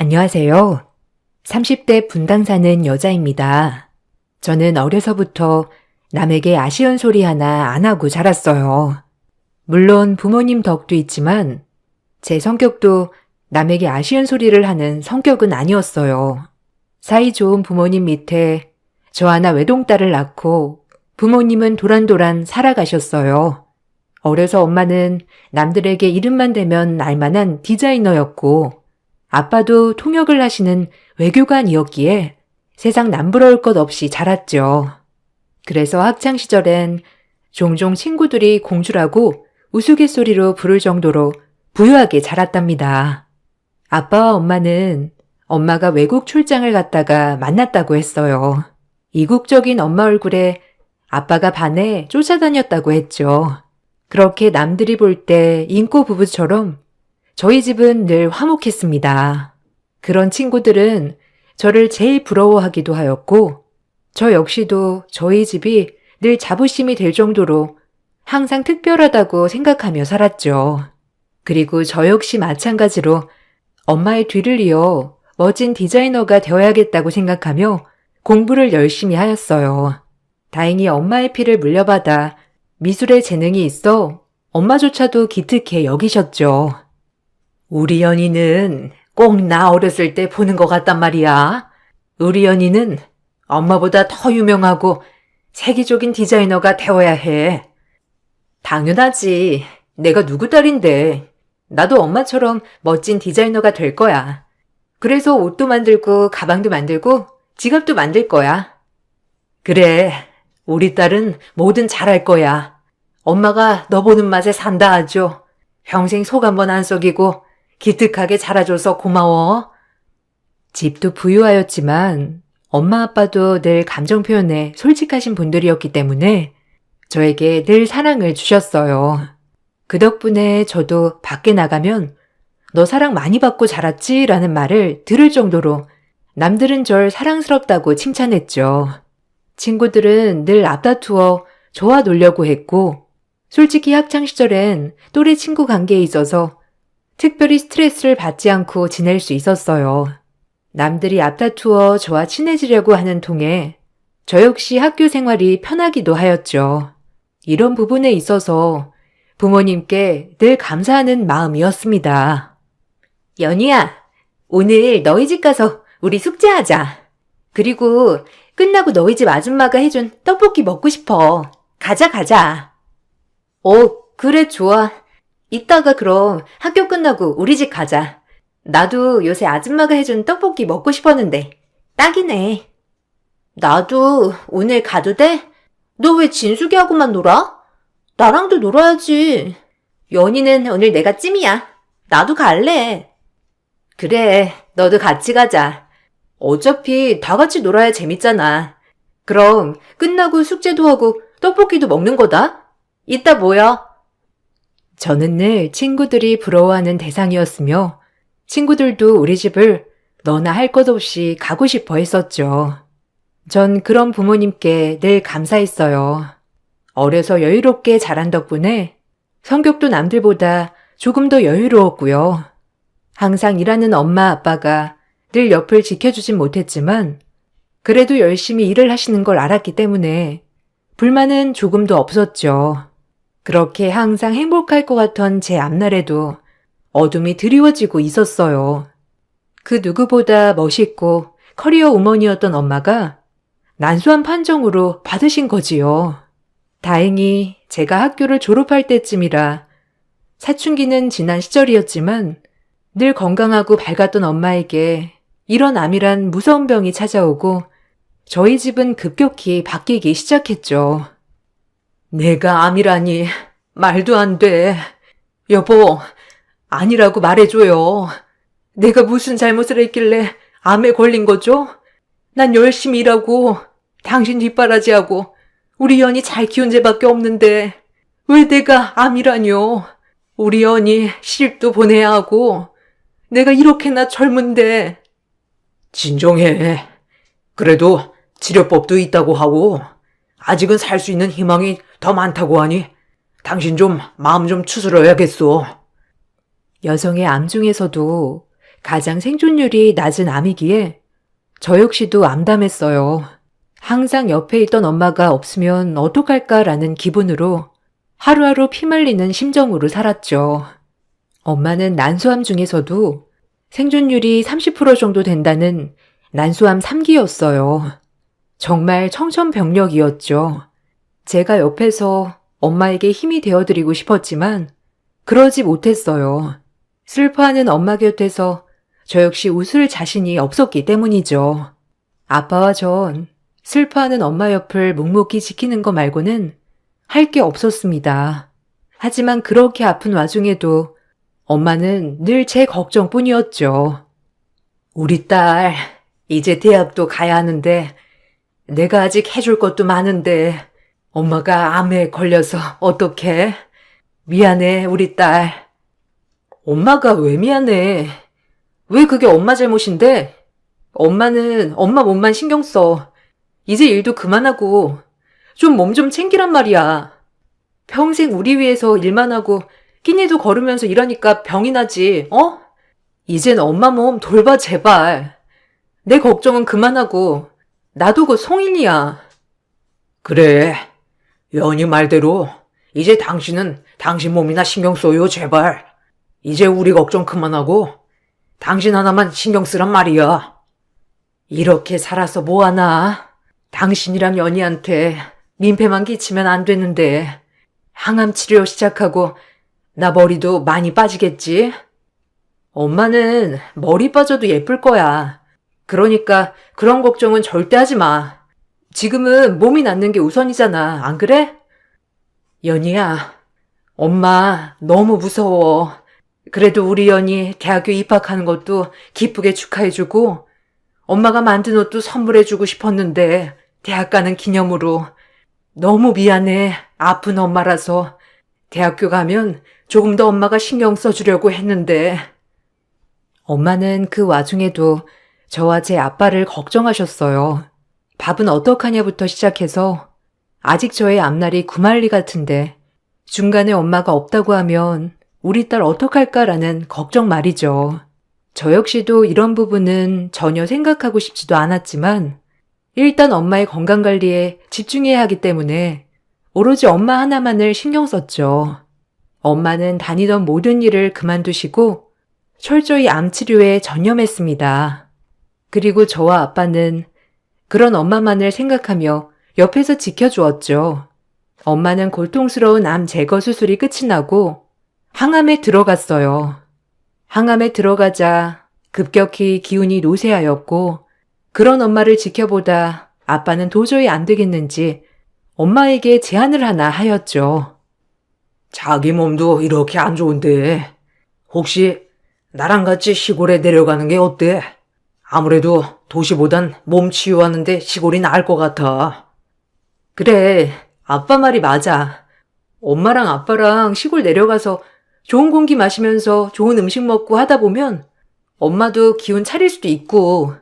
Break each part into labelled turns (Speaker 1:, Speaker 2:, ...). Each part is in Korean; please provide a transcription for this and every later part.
Speaker 1: 안녕하세요. 30대 분당 사는 여자입니다. 저는 어려서부터 남에게 아쉬운 소리 하나 안 하고 자랐어요. 물론 부모님 덕도 있지만 제 성격도 남에게 아쉬운 소리를 하는 성격은 아니었어요. 사이 좋은 부모님 밑에 저 하나 외동딸을 낳고 부모님은 도란도란 살아가셨어요. 어려서 엄마는 남들에게 이름만 대면 알만한 디자이너였고 아빠도 통역을 하시는 외교관이었기에 세상 남부러울 것 없이 자랐죠. 그래서 학창시절엔 종종 친구들이 공주라고 우스갯소리로 부를 정도로 부유하게 자랐답니다. 아빠와 엄마는 엄마가 외국 출장을 갔다가 만났다고 했어요. 이국적인 엄마 얼굴에 아빠가 반해 쫓아다녔다고 했죠. 그렇게 남들이 볼 때 인꼬 부부처럼 저희 집은 늘 화목했습니다. 그런 친구들은 저를 제일 부러워하기도 하였고 저 역시도 저희 집이 늘 자부심이 될 정도로 항상 특별하다고 생각하며 살았죠. 그리고 저 역시 마찬가지로 엄마의 뒤를 이어 멋진 디자이너가 되어야겠다고 생각하며 공부를 열심히 하였어요. 다행히 엄마의 피를 물려받아 미술에 재능이 있어 엄마조차도 기특해 여기셨죠. 우리 연희는 꼭 나 어렸을 때 보는 것 같단 말이야. 우리 연희는 엄마보다 더 유명하고 세계적인 디자이너가 되어야 해. 당연하지. 내가 누구 딸인데. 나도 엄마처럼 멋진 디자이너가 될 거야. 그래서 옷도 만들고 가방도 만들고 지갑도 만들 거야. 그래. 우리 딸은 뭐든 잘할 거야. 엄마가 너 보는 맛에 산다 하죠. 평생 속 한 번 안 썩이고 기특하게 자라줘서 고마워. 집도 부유하였지만 엄마 아빠도 늘 감정 표현에 솔직하신 분들이었기 때문에 저에게 늘 사랑을 주셨어요. 그 덕분에 저도 밖에 나가면 너 사랑 많이 받고 자랐지? 라는 말을 들을 정도로 남들은 절 사랑스럽다고 칭찬했죠. 친구들은 늘 앞다투어 저와 놀려고 했고 솔직히 학창시절엔 또래 친구 관계에 있어서 특별히 스트레스를 받지 않고 지낼 수 있었어요. 남들이 앞다투어 저와 친해지려고 하는 통에 저 역시 학교 생활이 편하기도 하였죠. 이런 부분에 있어서 부모님께 늘 감사하는 마음이었습니다. 연희야, 오늘 너희 집 가서 우리 숙제하자. 그리고 끝나고 너희 집 아줌마가 해준 떡볶이 먹고 싶어. 가자. 그래, 좋아. 이따가 그럼 학교 끝나고 우리 집 가자. 나도 요새 아줌마가 해준 떡볶이 먹고 싶었는데 딱이네. 나도 오늘 가도 돼? 너 왜 진숙이하고만 놀아? 나랑도 놀아야지. 연희는 오늘 내가 찜이야. 나도 갈래. 그래, 너도 같이 가자. 어차피 다 같이 놀아야 재밌잖아. 그럼 끝나고 숙제도 하고 떡볶이도 먹는 거다. 이따 모여. 저는 늘 친구들이 부러워하는 대상이었으며 친구들도 우리 집을 너나 할 것 없이 가고 싶어 했었죠. 전 그런 부모님께 늘 감사했어요. 어려서 여유롭게 자란 덕분에 성격도 남들보다 조금 더 여유로웠고요. 항상 일하는 엄마 아빠가 늘 옆을 지켜주진 못했지만 그래도 열심히 일을 하시는 걸 알았기 때문에 불만은 조금도 없었죠. 그렇게 항상 행복할 것 같던 제 앞날에도 어둠이 드리워지고 있었어요. 그 누구보다 멋있고 커리어 우먼이었던 엄마가 난소한 판정으로 받으신 거지요. 다행히 제가 학교를 졸업할 때쯤이라 사춘기는 지난 시절이었지만 늘 건강하고 밝았던 엄마에게 이런 암이란 무서운 병이 찾아오고 저희 집은 급격히 바뀌기 시작했죠. 내가 암이라니 말도 안 돼. 여보, 아니라고 말해줘요. 내가 무슨 잘못을 했길래 암에 걸린 거죠? 난 열심히 일하고 당신 뒷바라지하고 우리 연이 잘 키운 죄밖에 없는데 왜 내가 암이라뇨? 우리 연이 시집도 보내야 하고 내가 이렇게나 젊은데. 진정해. 그래도 치료법도 있다고 하고 아직은 살 수 있는 희망이 더 많다고 하니 당신 좀 마음 좀 추스러야겠소. 여성의 암 중에서도 가장 생존율이 낮은 암이기에 저 역시도 암담했어요. 항상 옆에 있던 엄마가 없으면 어떡할까라는 기분으로 하루하루 피말리는 심정으로 살았죠. 엄마는 난소암 중에서도 생존율이 30% 정도 된다는 난소암 3기였어요. 정말 청천벽력이었죠. 제가 옆에서 엄마에게 힘이 되어드리고 싶었지만 그러지 못했어요. 슬퍼하는 엄마 곁에서 저 역시 웃을 자신이 없었기 때문이죠. 아빠와 전 슬퍼하는 엄마 옆을 묵묵히 지키는 거 말고는 할 게 없었습니다. 하지만 그렇게 아픈 와중에도 엄마는 늘 제 걱정뿐이었죠. 우리 딸, 이제 대학도 가야 하는데 내가 아직 해줄 것도 많은데 엄마가 암에 걸려서 어떡해? 미안해, 우리 딸. 엄마가 왜 미안해? 왜 그게 엄마 잘못인데? 엄마는 엄마 몸만 신경 써. 이제 일도 그만하고 좀 몸 좀 챙기란 말이야. 평생 우리 위해서 일만 하고 끼니도 거르면서 일하니까 병이 나지, 어? 이젠 엄마 몸 돌봐, 제발. 내 걱정은 그만하고 나도 곧 성인이야. 그래, 연희 말대로 이제 당신은 당신 몸이나 신경 써요, 제발. 이제 우리 걱정 그만하고 당신 하나만 신경 쓰란 말이야. 이렇게 살아서 뭐하나? 당신이랑 연희한테 민폐만 끼치면 안 되는데 항암 치료 시작하고 나 머리도 많이 빠지겠지? 엄마는 머리 빠져도 예쁠 거야. 그러니까 그런 걱정은 절대 하지 마. 지금은 몸이 낫는 게 우선이잖아, 안 그래? 연희야, 엄마 너무 무서워. 그래도 우리 연희 대학교 입학하는 것도 기쁘게 축하해주고 엄마가 만든 옷도 선물해주고 싶었는데 대학 가는 기념으로 너무 미안해. 아픈 엄마라서 대학교 가면 조금 더 엄마가 신경 써주려고 했는데. 엄마는 그 와중에도 저와 제 아빠를 걱정하셨어요. 밥은 어떡하냐부터 시작해서 아직 저의 앞날이 구말리 같은데 중간에 엄마가 없다고 하면 우리 딸 어떡할까라는 걱정 말이죠. 저 역시도 이런 부분은 전혀 생각하고 싶지도 않았지만 일단 엄마의 건강관리에 집중해야 하기 때문에 오로지 엄마 하나만을 신경 썼죠. 엄마는 다니던 모든 일을 그만두시고 철저히 암 치료에 전념했습니다. 그리고 저와 아빠는 그런 엄마만을 생각하며 옆에서 지켜주었죠. 엄마는 고통스러운 암 제거 수술이 끝이 나고 항암에 들어갔어요. 항암에 들어가자 급격히 기운이 노쇠하였고 그런 엄마를 지켜보다 아빠는 도저히 안 되겠는지 엄마에게 제안을 하나 하였죠. 자기 몸도 이렇게 안 좋은데 혹시 나랑 같이 시골에 내려가는 게 어때? 아무래도 도시보단 몸 치유하는데 시골이 나을 것 같아. 그래, 아빠 말이 맞아. 엄마랑 아빠랑 시골 내려가서 좋은 공기 마시면서 좋은 음식 먹고 하다 보면 엄마도 기운 차릴 수도 있고.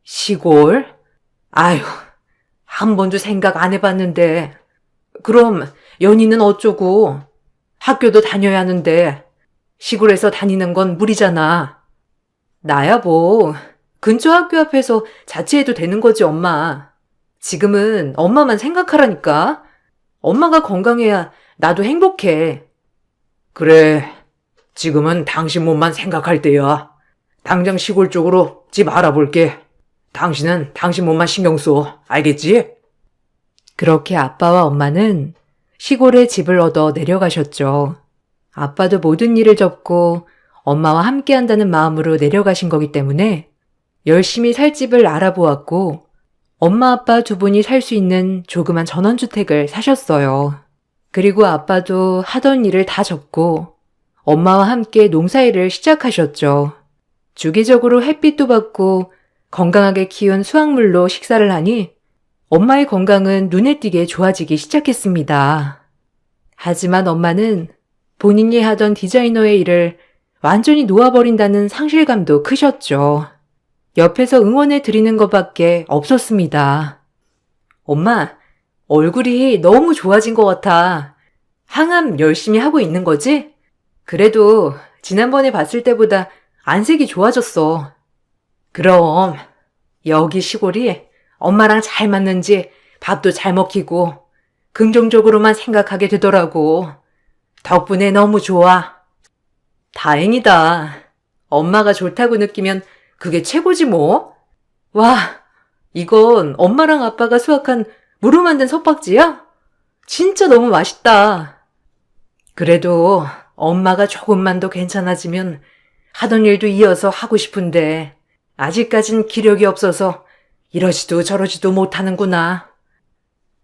Speaker 1: 시골? 아휴, 한 번도 생각 안 해봤는데. 그럼 연희는 어쩌고? 학교도 다녀야 하는데 시골에서 다니는 건 무리잖아. 나야 뭐 근처 학교 앞에서 자취해도 되는 거지, 엄마. 지금은 엄마만 생각하라니까. 엄마가 건강해야 나도 행복해. 그래, 지금은 당신 몸만 생각할 때야. 당장 시골 쪽으로 집 알아볼게. 당신은 당신 몸만 신경 써. 알겠지? 그렇게 아빠와 엄마는 시골에 집을 얻어 내려가셨죠. 아빠도 모든 일을 접고 엄마와 함께 한다는 마음으로 내려가신 거기 때문에 열심히 살 집을 알아보았고 엄마 아빠 두 분이 살 수 있는 조그만 전원주택을 사셨어요. 그리고 아빠도 하던 일을 다 접고 엄마와 함께 농사일을 시작하셨죠. 주기적으로 햇빛도 받고 건강하게 키운 수확물로 식사를 하니 엄마의 건강은 눈에 띄게 좋아지기 시작했습니다. 하지만 엄마는 본인이 하던 디자이너의 일을 완전히 놓아버린다는 상실감도 크셨죠. 옆에서 응원해 드리는 것밖에 없었습니다. 엄마, 얼굴이 너무 좋아진 것 같아. 항암 열심히 하고 있는 거지? 그래도 지난번에 봤을 때보다 안색이 좋아졌어. 그럼 여기 시골이 엄마랑 잘 맞는지 밥도 잘 먹히고 긍정적으로만 생각하게 되더라고. 덕분에 너무 좋아. 다행이다. 엄마가 좋다고 느끼면 그게 최고지 뭐. 와, 이건 엄마랑 아빠가 수확한 무로 만든 석박지야? 진짜 너무 맛있다. 그래도 엄마가 조금만 더 괜찮아지면 하던 일도 이어서 하고 싶은데 아직까진 기력이 없어서 이러지도 저러지도 못하는구나.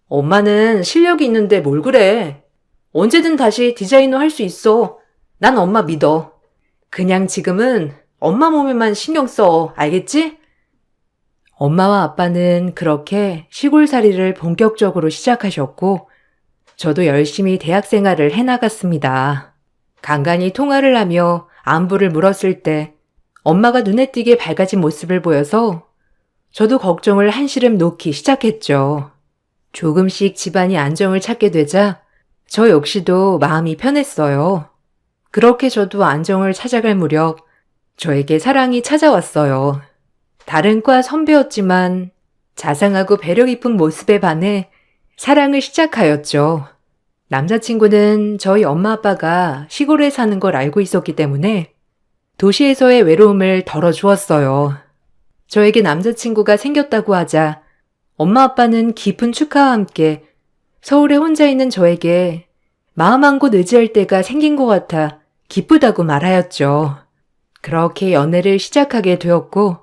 Speaker 1: 엄마는 실력이 있는데 뭘 그래. 언제든 다시 디자이너 할 수 있어. 난 엄마 믿어. 그냥 지금은 엄마 몸에만 신경 써. 알겠지? 엄마와 아빠는 그렇게 시골살이를 본격적으로 시작하셨고 저도 열심히 대학 생활을 해나갔습니다. 간간히 통화를 하며 안부를 물었을 때 엄마가 눈에 띄게 밝아진 모습을 보여서 저도 걱정을 한시름 놓기 시작했죠. 조금씩 집안이 안정을 찾게 되자 저 역시도 마음이 편했어요. 그렇게 저도 안정을 찾아갈 무렵 저에게 사랑이 찾아왔어요. 다른 과 선배였지만 자상하고 배려 깊은 모습에 반해 사랑을 시작하였죠. 남자친구는 저희 엄마 아빠가 시골에 사는 걸 알고 있었기 때문에 도시에서의 외로움을 덜어주었어요. 저에게 남자친구가 생겼다고 하자 엄마 아빠는 깊은 축하와 함께 서울에 혼자 있는 저에게 마음 한 곳 의지할 때가 생긴 것 같아 기쁘다고 말하였죠. 그렇게 연애를 시작하게 되었고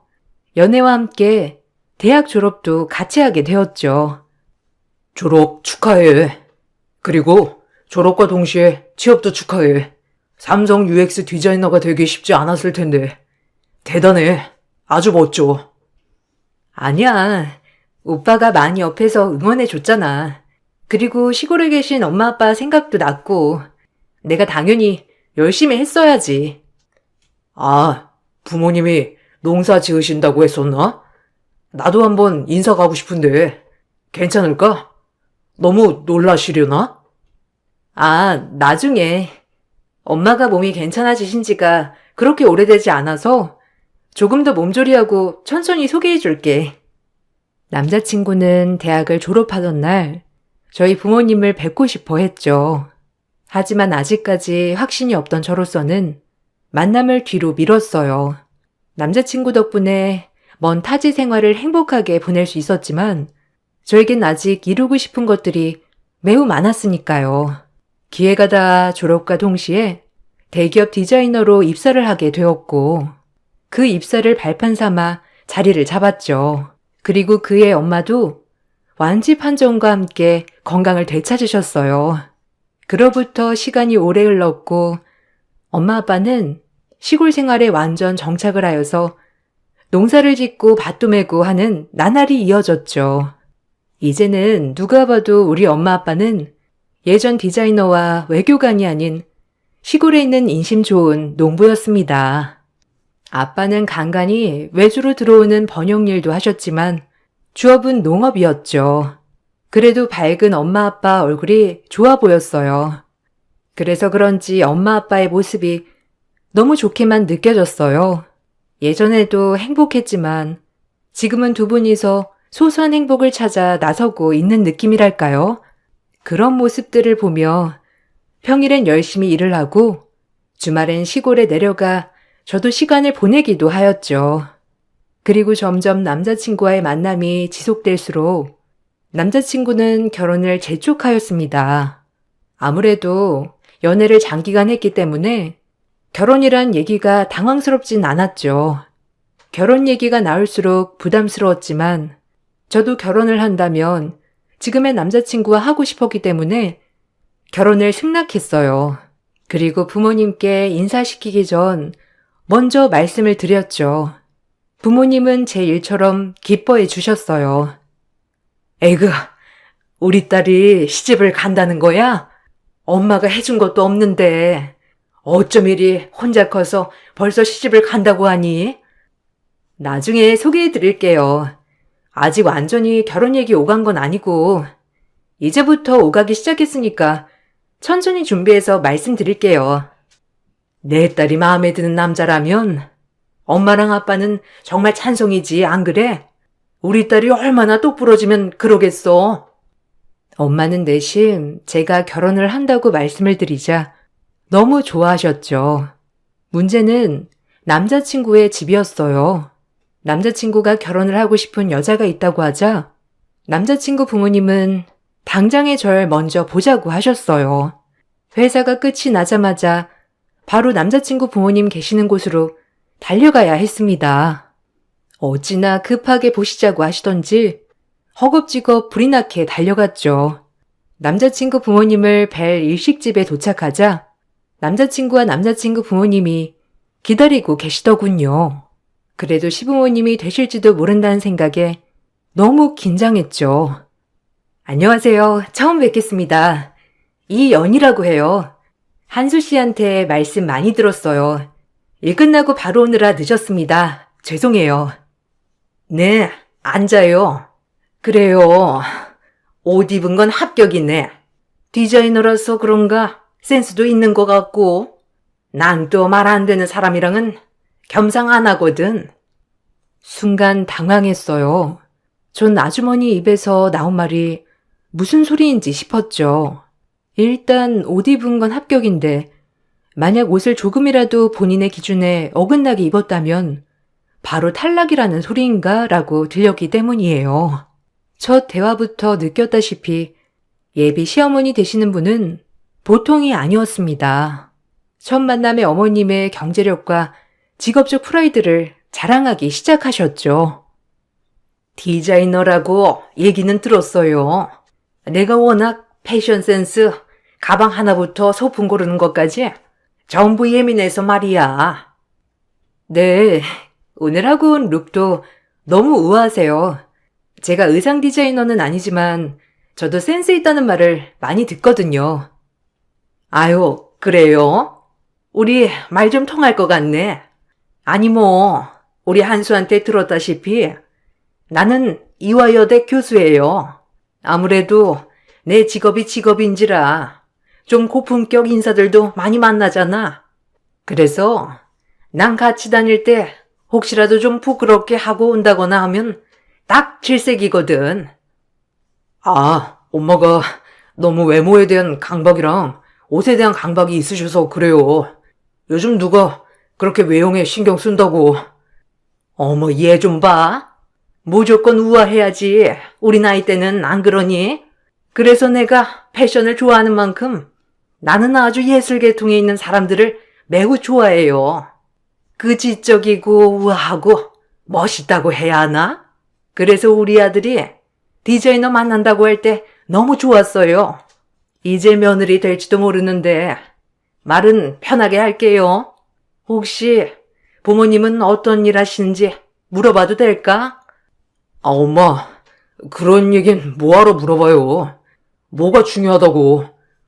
Speaker 1: 연애와 함께 대학 졸업도 같이 하게 되었죠. 졸업 축하해. 그리고 졸업과 동시에 취업도 축하해. 삼성 UX 디자이너가 되기 쉽지 않았을 텐데. 대단해. 아주 멋져. 아니야. 오빠가 많이 옆에서 응원해줬잖아. 그리고 시골에 계신 엄마 아빠 생각도 났고 내가 당연히 열심히 했어야지. 아, 부모님이 농사 지으신다고 했었나? 나도 한번 인사 가고 싶은데 괜찮을까? 너무 놀라시려나? 아, 나중에. 엄마가 몸이 괜찮아지신 지가 그렇게 오래되지 않아서 조금 더 몸조리하고 천천히 소개해 줄게. 남자친구는 대학을 졸업하던 날 저희 부모님을 뵙고 싶어 했죠. 하지만 아직까지 확신이 없던 저로서는 만남을 뒤로 미뤘어요. 남자친구 덕분에 먼 타지 생활을 행복하게 보낼 수 있었지만 저에겐 아직 이루고 싶은 것들이 매우 많았으니까요. 기회가 닿아 졸업과 동시에 대기업 디자이너로 입사를 하게 되었고 그 입사를 발판 삼아 자리를 잡았죠. 그리고 그의 엄마도 완치 판정과 함께 건강을 되찾으셨어요. 그로부터 시간이 오래 흘렀고 엄마 아빠는 시골 생활에 완전 정착을 하여서 농사를 짓고 밭도 메고 하는 나날이 이어졌죠. 이제는 누가 봐도 우리 엄마 아빠는 예전 디자이너와 외교관이 아닌 시골에 있는 인심 좋은 농부였습니다. 아빠는 간간히 외주로 들어오는 번역 일도 하셨지만 주업은 농업이었죠. 그래도 밝은 엄마 아빠 얼굴이 좋아 보였어요. 그래서 그런지 엄마 아빠의 모습이 너무 좋게만 느껴졌어요. 예전에도 행복했지만 지금은 두 분이서 소소한 행복을 찾아 나서고 있는 느낌이랄까요? 그런 모습들을 보며 평일엔 열심히 일을 하고 주말엔 시골에 내려가 저도 시간을 보내기도 하였죠. 그리고 점점 남자친구와의 만남이 지속될수록 남자친구는 결혼을 재촉하였습니다. 아무래도 연애를 장기간 했기 때문에 결혼이란 얘기가 당황스럽진 않았죠. 결혼 얘기가 나올수록 부담스러웠지만 저도 결혼을 한다면 지금의 남자친구와 하고 싶었기 때문에 결혼을 승낙했어요. 그리고 부모님께 인사시키기 전 먼저 말씀을 드렸죠. 부모님은 제 일처럼 기뻐해 주셨어요. 에그, 우리 딸이 시집을 간다는 거야? 엄마가 해준 것도 없는데 어쩜 이리 혼자 커서 벌써 시집을 간다고 하니? 나중에 소개해 드릴게요. 아직 완전히 결혼 얘기 오간 건 아니고 이제부터 오가기 시작했으니까 천천히 준비해서 말씀드릴게요. 내 딸이 마음에 드는 남자라면 엄마랑 아빠는 정말 찬성이지, 안 그래? 우리 딸이 얼마나 똑부러지면 그러겠어. 엄마는 내심 제가 결혼을 한다고 말씀을 드리자 너무 좋아하셨죠. 문제는 남자친구의 집이었어요. 남자친구가 결혼을 하고 싶은 여자가 있다고 하자 남자친구 부모님은 당장에 절 먼저 보자고 하셨어요. 회사가 끝이 나자마자 바로 남자친구 부모님 계시는 곳으로 달려가야 했습니다. 어찌나 급하게 보시자고 하시던지 허겁지겁 불이 나게 달려갔죠. 남자친구 부모님을 뵐 일식집에 도착하자 남자친구와 남자친구 부모님이 기다리고 계시더군요. 그래도 시부모님이 되실지도 모른다는 생각에 너무 긴장했죠. 안녕하세요. 처음 뵙겠습니다. 이연이라고 해요. 한수 씨한테 말씀 많이 들었어요. 일 끝나고 바로 오느라 늦었습니다. 죄송해요. 네, 앉아요. 그래요. 옷 입은 건 합격이네. 디자이너라서 그런가 센스도 있는 것 같고 난 또 말 안 되는 사람이랑은 겸상 안 하거든. 순간 당황했어요. 전 아주머니 입에서 나온 말이 무슨 소리인지 싶었죠. 일단 옷 입은 건 합격인데 만약 옷을 조금이라도 본인의 기준에 어긋나게 입었다면 바로 탈락이라는 소리인가 라고 들렸기 때문이에요. 첫 대화부터 느꼈다시피 예비 시어머니 되시는 분은 보통이 아니었습니다. 첫 만남의 어머님의 경제력과 직업적 프라이드를 자랑하기 시작하셨죠. 디자이너라고 얘기는 들었어요. 내가 워낙 패션 센스, 가방 하나부터 소품 고르는 것까지 전부 예민해서 말이야. 네, 오늘 하고 온 룩도 너무 우아하세요. 제가 의상 디자이너는 아니지만 저도 센스 있다는 말을 많이 듣거든요. 아유, 그래요? 우리 말 좀 통할 것 같네. 아니 뭐, 우리 한수한테 들었다시피 나는 이화여대 교수예요. 아무래도 내 직업이 직업인지라 좀 고품격 인사들도 많이 만나잖아. 그래서 난 같이 다닐 때 혹시라도 좀 부끄럽게 하고 온다거나 하면 딱 질색이거든. 아, 엄마가 너무 외모에 대한 강박이랑 옷에 대한 강박이 있으셔서 그래요. 요즘 누가 그렇게 외형에 신경 쓴다고. 어머, 얘 좀 봐. 무조건 우아해야지. 우리 나이 때는 안 그러니? 그래서 내가 패션을 좋아하는 만큼 나는 아주 예술 계통에 있는 사람들을 매우 좋아해요. 그 지적이고 우아하고 멋있다고 해야 하나? 그래서 우리 아들이 디자이너 만난다고 할 때 너무 좋았어요. 이제 며느리 될지도 모르는데 말은 편하게 할게요. 혹시 부모님은 어떤 일 하시는지 물어봐도 될까? 아, 엄마, 그런 얘긴 뭐하러 물어봐요. 뭐가 중요하다고.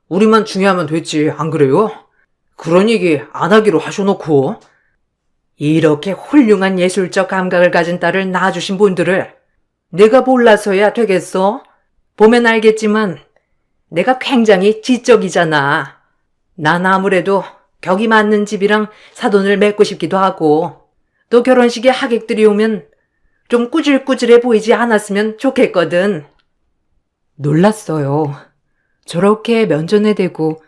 Speaker 1: 우리만 중요하면 됐지, 안 그래요? 그런 얘기 안 하기로 하셔놓고. 이렇게 훌륭한 예술적 감각을 가진 딸을 낳아주신 분들을 내가 몰라서야 되겠어? 보면 알겠지만 내가 굉장히 지적이잖아. 난 아무래도 격이 맞는 집이랑 사돈을 맺고 싶기도 하고 또 결혼식에 하객들이 오면 좀 꾸질꾸질해 보이지 않았으면 좋겠거든. 놀랐어요. 저렇게 면전에 대고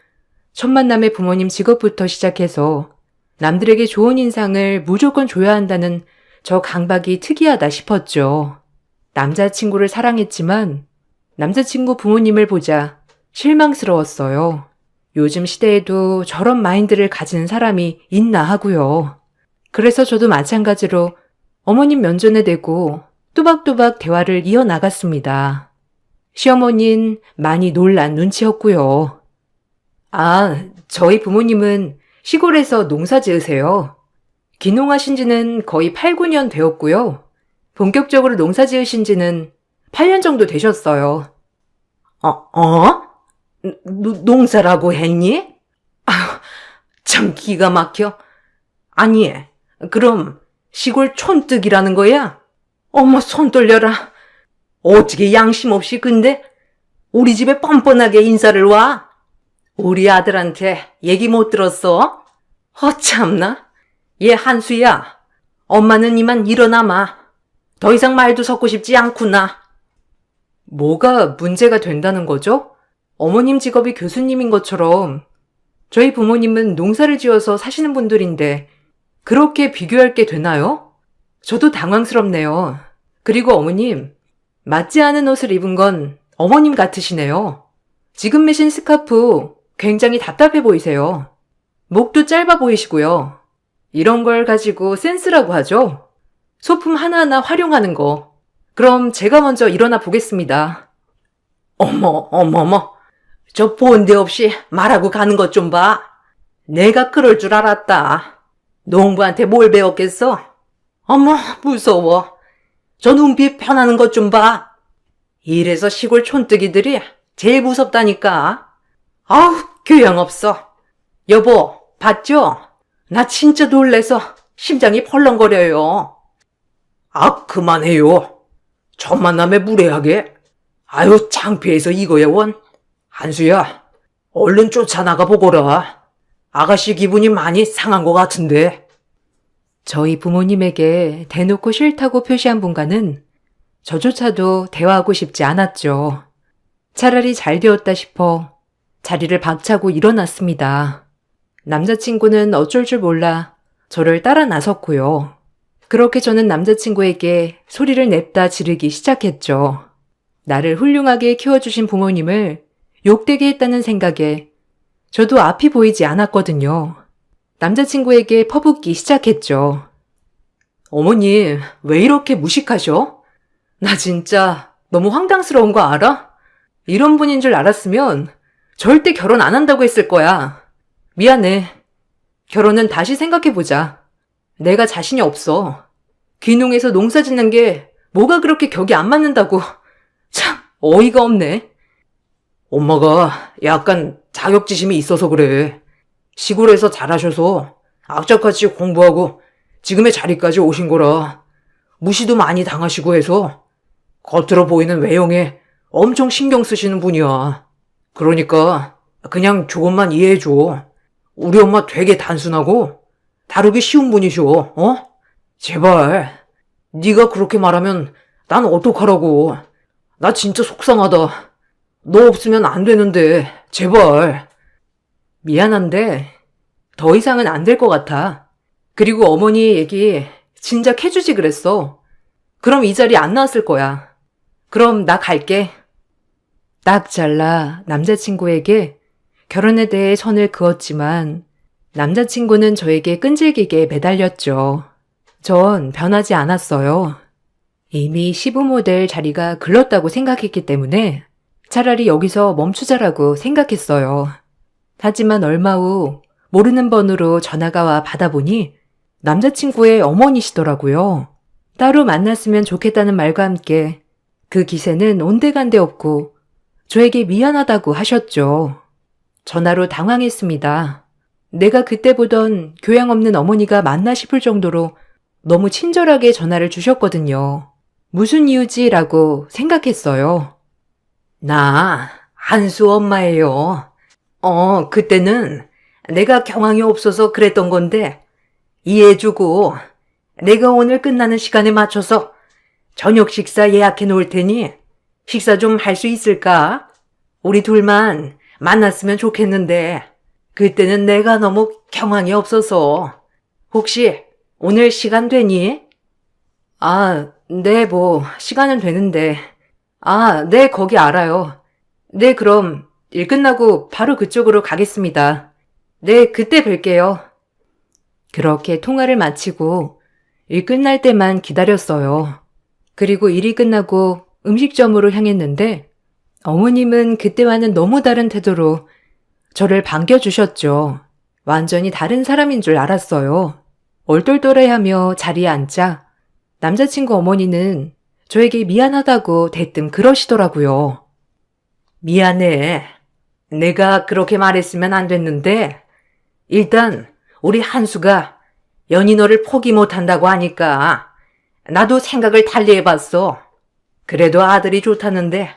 Speaker 1: 첫 만남의 부모님 직업부터 시작해서 남들에게 좋은 인상을 무조건 줘야 한다는 저 강박이 특이하다 싶었죠. 남자친구를 사랑했지만 남자친구 부모님을 보자 실망스러웠어요. 요즘 시대에도 저런 마인드를 가진 사람이 있나 하고요. 그래서 저도 마찬가지로 어머님 면전에 대고 또박또박 대화를 이어나갔습니다. 시어머니는 많이 놀란 눈치였고요. 아, 저희 부모님은 시골에서 농사 지으세요. 귀농하신 지는 거의 8, 9년 되었고요. 본격적으로 농사 지으신 지는 8년 정도 되셨어요. 농사라고 했니? 아, 참 기가 막혀. 아니, 그럼 시골 촌뜨기라는 거야? 어머, 손 떨려라. 어떻게 양심 없이 근데 우리 집에 뻔뻔하게 인사를 와? 우리 아들한테 얘기 못 들었어? 참나. 얘 한수야.
Speaker 2: 엄마는 이만 일어나마. 더 이상 말도 섞고 싶지 않구나.
Speaker 1: 뭐가 문제가 된다는 거죠? 어머님 직업이 교수님인 것처럼 저희 부모님은 농사를 지어서 사시는 분들인데 그렇게 비교할 게 되나요? 저도 당황스럽네요. 그리고 어머님, 맞지 않은 옷을 입은 건 어머님 같으시네요. 지금 매신 스카프 굉장히 답답해 보이세요. 목도 짧아 보이시고요. 이런 걸 가지고 센스라고 하죠? 소품 하나하나 활용하는 거. 그럼 제가 먼저 일어나 보겠습니다.
Speaker 2: 어머. 저 본데 없이 말하고 가는 것 좀 봐. 내가 그럴 줄 알았다. 농부한테 뭘 배웠겠어? 어머, 무서워. 저 눈빛 변하는 것 좀 봐. 이래서 시골 촌뜨기들이 제일 무섭다니까. 아우, 교양 없어. 여보, 봤죠? 나 진짜 놀래서 심장이 펄렁거려요. 아, 그만해요. 첫 만남에 무례하게. 아유, 창피해서 이거야, 원. 한수야, 얼른 쫓아나가 보거라. 아가씨 기분이 많이 상한 것 같은데.
Speaker 1: 저희 부모님에게 대놓고 싫다고 표시한 분과는 저조차도 대화하고 싶지 않았죠. 차라리 잘 되었다 싶어 자리를 박차고 일어났습니다. 남자친구는 어쩔 줄 몰라 저를 따라 나섰고요. 그렇게 저는 남자친구에게 소리를 냅다 지르기 시작했죠. 나를 훌륭하게 키워주신 부모님을 욕되게 했다는 생각에 저도 앞이 보이지 않았거든요. 남자친구에게 퍼붓기 시작했죠. 어머님, 왜 이렇게 무식하셔? 나 진짜 너무 황당스러운 거 알아? 이런 분인 줄 알았으면 절대 결혼 안 한다고 했을 거야. 미안해. 결혼은 다시 생각해보자. 내가 자신이 없어. 귀농해서 농사 짓는 게 뭐가 그렇게 격이 안 맞는다고. 참, 어이가 없네.
Speaker 2: 엄마가 약간 자격지심이 있어서 그래. 시골에서 자라셔서 악착같이 공부하고 지금의 자리까지 오신 거라 무시도 많이 당하시고 해서 겉으로 보이는 외형에 엄청 신경 쓰시는 분이야. 그러니까 그냥 조금만 이해해줘. 우리 엄마 되게 단순하고 다루기 쉬운 분이셔. 어? 제발. 네가 그렇게 말하면 난 어떡하라고. 나 진짜 속상하다. 너 없으면 안 되는데 제발.
Speaker 1: 미안한데 더 이상은 안 될 것 같아. 그리고 어머니 얘기 진작 해주지 그랬어. 그럼 이 자리 안 나왔을 거야. 그럼 나 갈게. 딱 잘라 남자친구에게 결혼에 대해 선을 그었지만 남자친구는 저에게 끈질기게 매달렸죠. 전 변하지 않았어요. 이미 시부모 될 자리가 글렀다고 생각했기 때문에 차라리 여기서 멈추자라고 생각했어요. 하지만 얼마 후 모르는 번호로 전화가 와 받아보니 남자친구의 어머니시더라고요. 따로 만났으면 좋겠다는 말과 함께 그 기세는 온데간데 없고 저에게 미안하다고 하셨죠. 전화로 당황했습니다. 내가 그때 보던 교양 없는 어머니가 맞나 싶을 정도로 너무 친절하게 전화를 주셨거든요. 무슨 이유지라고 생각했어요.
Speaker 2: 나 한수 엄마예요. 그때는 내가 경황이 없어서 그랬던 건데 이해해주고 내가 오늘 끝나는 시간에 맞춰서 저녁 식사 예약해 놓을 테니 식사 좀 할 수 있을까? 우리 둘만 만났으면 좋겠는데 그때는 내가 너무 경황이 없어서 혹시 오늘 시간 되니?
Speaker 1: 아, 네, 시간은 되는데. 아, 네, 거기 알아요. 네, 그럼 일 끝나고 바로 그쪽으로 가겠습니다. 네, 그때 뵐게요. 그렇게 통화를 마치고 일 끝날 때만 기다렸어요. 그리고 일이 끝나고 음식점으로 향했는데 어머님은 그때와는 너무 다른 태도로 저를 반겨주셨죠. 완전히 다른 사람인 줄 알았어요. 얼떨떨해하며 자리에 앉자 남자친구 어머니는 저에게 미안하다고 대뜸 그러시더라고요.
Speaker 2: 미안해. 내가 그렇게 말했으면 안 됐는데 일단 우리 한수가 연희 너를 포기 못한다고 하니까 나도 생각을 달리 해봤어. 그래도 아들이 좋다는데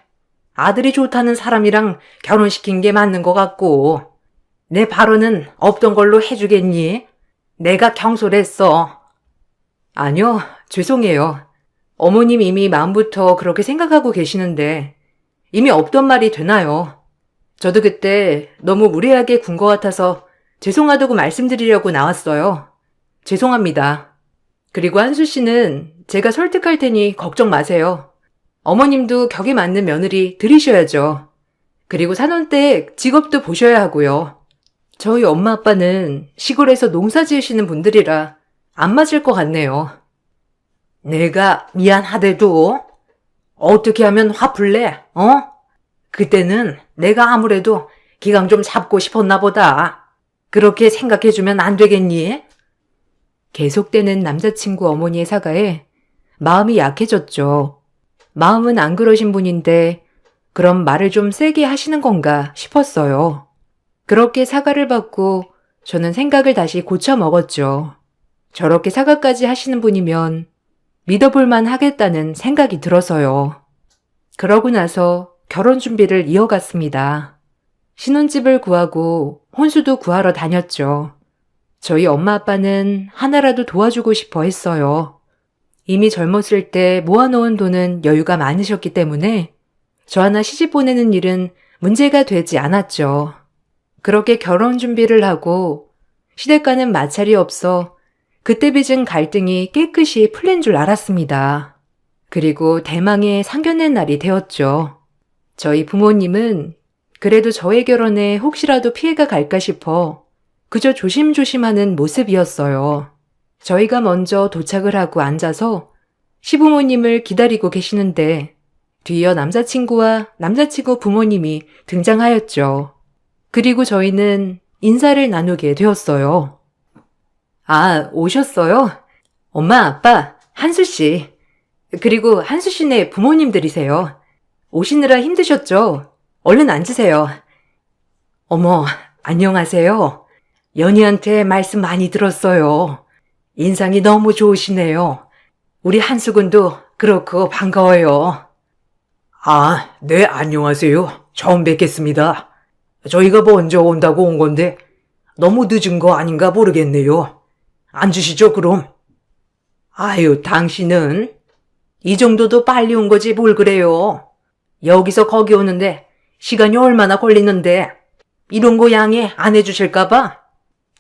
Speaker 2: 아들이 좋다는 사람이랑 결혼시킨 게 맞는 것 같고 내 발언은 없던 걸로 해주겠니? 내가 경솔했어.
Speaker 1: 아니요, 죄송해요. 어머님 이미 마음부터 그렇게 생각하고 계시는데 이미 없던 말이 되나요? 저도 그때 너무 무례하게 군 것 같아서 죄송하다고 말씀드리려고 나왔어요. 죄송합니다. 그리고 한수 씨는 제가 설득할 테니 걱정 마세요. 어머님도 격에 맞는 며느리 들이셔야죠. 그리고 산원댁 직업도 보셔야 하고요. 저희 엄마 아빠는 시골에서 농사 지으시는 분들이라 안 맞을 것 같네요.
Speaker 2: 내가 미안하대도 어떻게 하면 화풀 내? 그때는 내가 아무래도 기강 좀 잡고 싶었나 보다. 그렇게 생각해주면 안 되겠니?
Speaker 1: 계속되는 남자친구 어머니의 사과에 마음이 약해졌죠. 마음은 안 그러신 분인데 그럼 말을 좀 세게 하시는 건가 싶었어요. 그렇게 사과를 받고 저는 생각을 다시 고쳐 먹었죠. 저렇게 사과까지 하시는 분이면 믿어볼만 하겠다는 생각이 들어서요. 그러고 나서 결혼 준비를 이어갔습니다. 신혼집을 구하고 혼수도 구하러 다녔죠. 저희 엄마 아빠는 하나라도 도와주고 싶어 했어요. 이미 젊었을 때 모아놓은 돈은 여유가 많으셨기 때문에 저 하나 시집 보내는 일은 문제가 되지 않았죠. 그렇게 결혼 준비를 하고 시댁과는 마찰이 없어 그때 빚은 갈등이 깨끗이 풀린 줄 알았습니다. 그리고 대망의 상견례 날이 되었죠. 저희 부모님은 그래도 저의 결혼에 혹시라도 피해가 갈까 싶어 그저 조심조심하는 모습이었어요. 저희가 먼저 도착을 하고 앉아서 시부모님을 기다리고 계시는데 뒤이어 남자친구와 남자친구 부모님이 등장하였죠. 그리고 저희는 인사를 나누게 되었어요. 아, 오셨어요? 엄마, 아빠, 한수 씨. 그리고 한수 씨네 부모님들이세요. 오시느라 힘드셨죠? 얼른 앉으세요. 어머, 안녕하세요. 연희한테 말씀 많이 들었어요. 인상이 너무 좋으시네요. 우리 한수군도 그렇고 반가워요.
Speaker 3: 아, 네, 안녕하세요. 처음 뵙겠습니다. 저희가 먼저 온다고 온 건데 너무 늦은 거 아닌가 모르겠네요. 앉으시죠, 그럼.
Speaker 2: 아유, 당신은 이 정도도 빨리 온 거지 뭘 그래요. 여기서 거기 오는데 시간이 얼마나 걸리는데 이런 거 양해 안 해주실까 봐.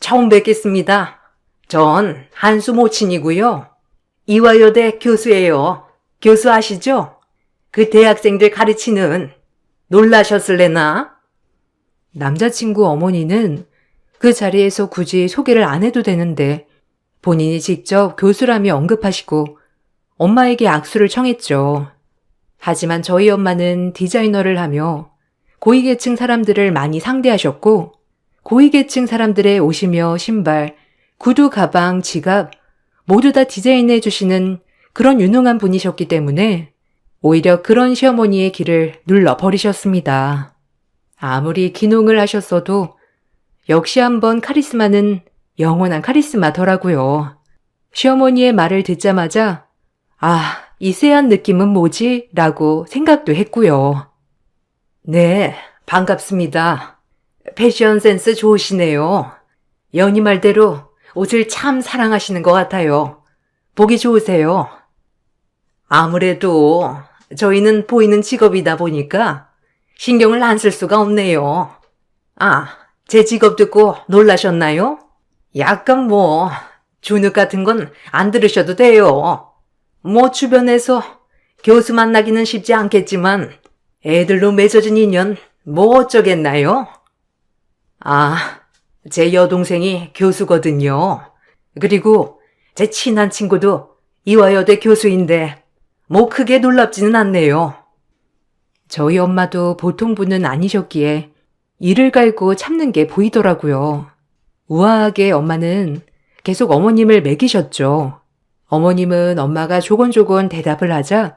Speaker 2: 처음 뵙겠습니다. 전 한수 모친이고요. 이화여대 교수예요. 교수 아시죠? 그 대학생들 가르치는. 놀라셨을래나?
Speaker 1: 남자친구 어머니는 그 자리에서 굳이 소개를 안 해도 되는데 본인이 직접 교수라며 언급하시고 엄마에게 악수를 청했죠. 하지만 저희 엄마는 디자이너를 하며 고위계층 사람들을 많이 상대하셨고 고위계층 사람들의 옷이며 신발, 구두, 가방, 지갑 모두 다 디자인해 주시는 그런 유능한 분이셨기 때문에 오히려 그런 시어머니의 길을 눌러버리셨습니다. 아무리 기농을 하셨어도 역시 한번 카리스마는 영원한 카리스마더라고요. 시어머니의 말을 듣자마자 아, 이 쎄한 느낌은 뭐지? 라고 생각도 했고요.
Speaker 2: 네, 반갑습니다. 패션 센스 좋으시네요. 연희 말대로 옷을 참 사랑하시는 것 같아요. 보기 좋으세요. 아무래도 저희는 보이는 직업이다 보니까 신경을 안 쓸 수가 없네요. 아, 제 직업 듣고 놀라셨나요? 약간 주눅 같은 건 안 들으셔도 돼요. 주변에서 교수 만나기는 쉽지 않겠지만 애들로 맺어진 인연 어쩌겠나요? 아, 제 여동생이 교수거든요. 그리고 제 친한 친구도 이화여대 교수인데 크게 놀랍지는 않네요.
Speaker 1: 저희 엄마도 보통 분은 아니셨기에 이를 갈고 참는 게 보이더라고요. 우아하게 엄마는 계속 어머님을 매기셨죠. 어머님은 엄마가 조곤조곤 대답을 하자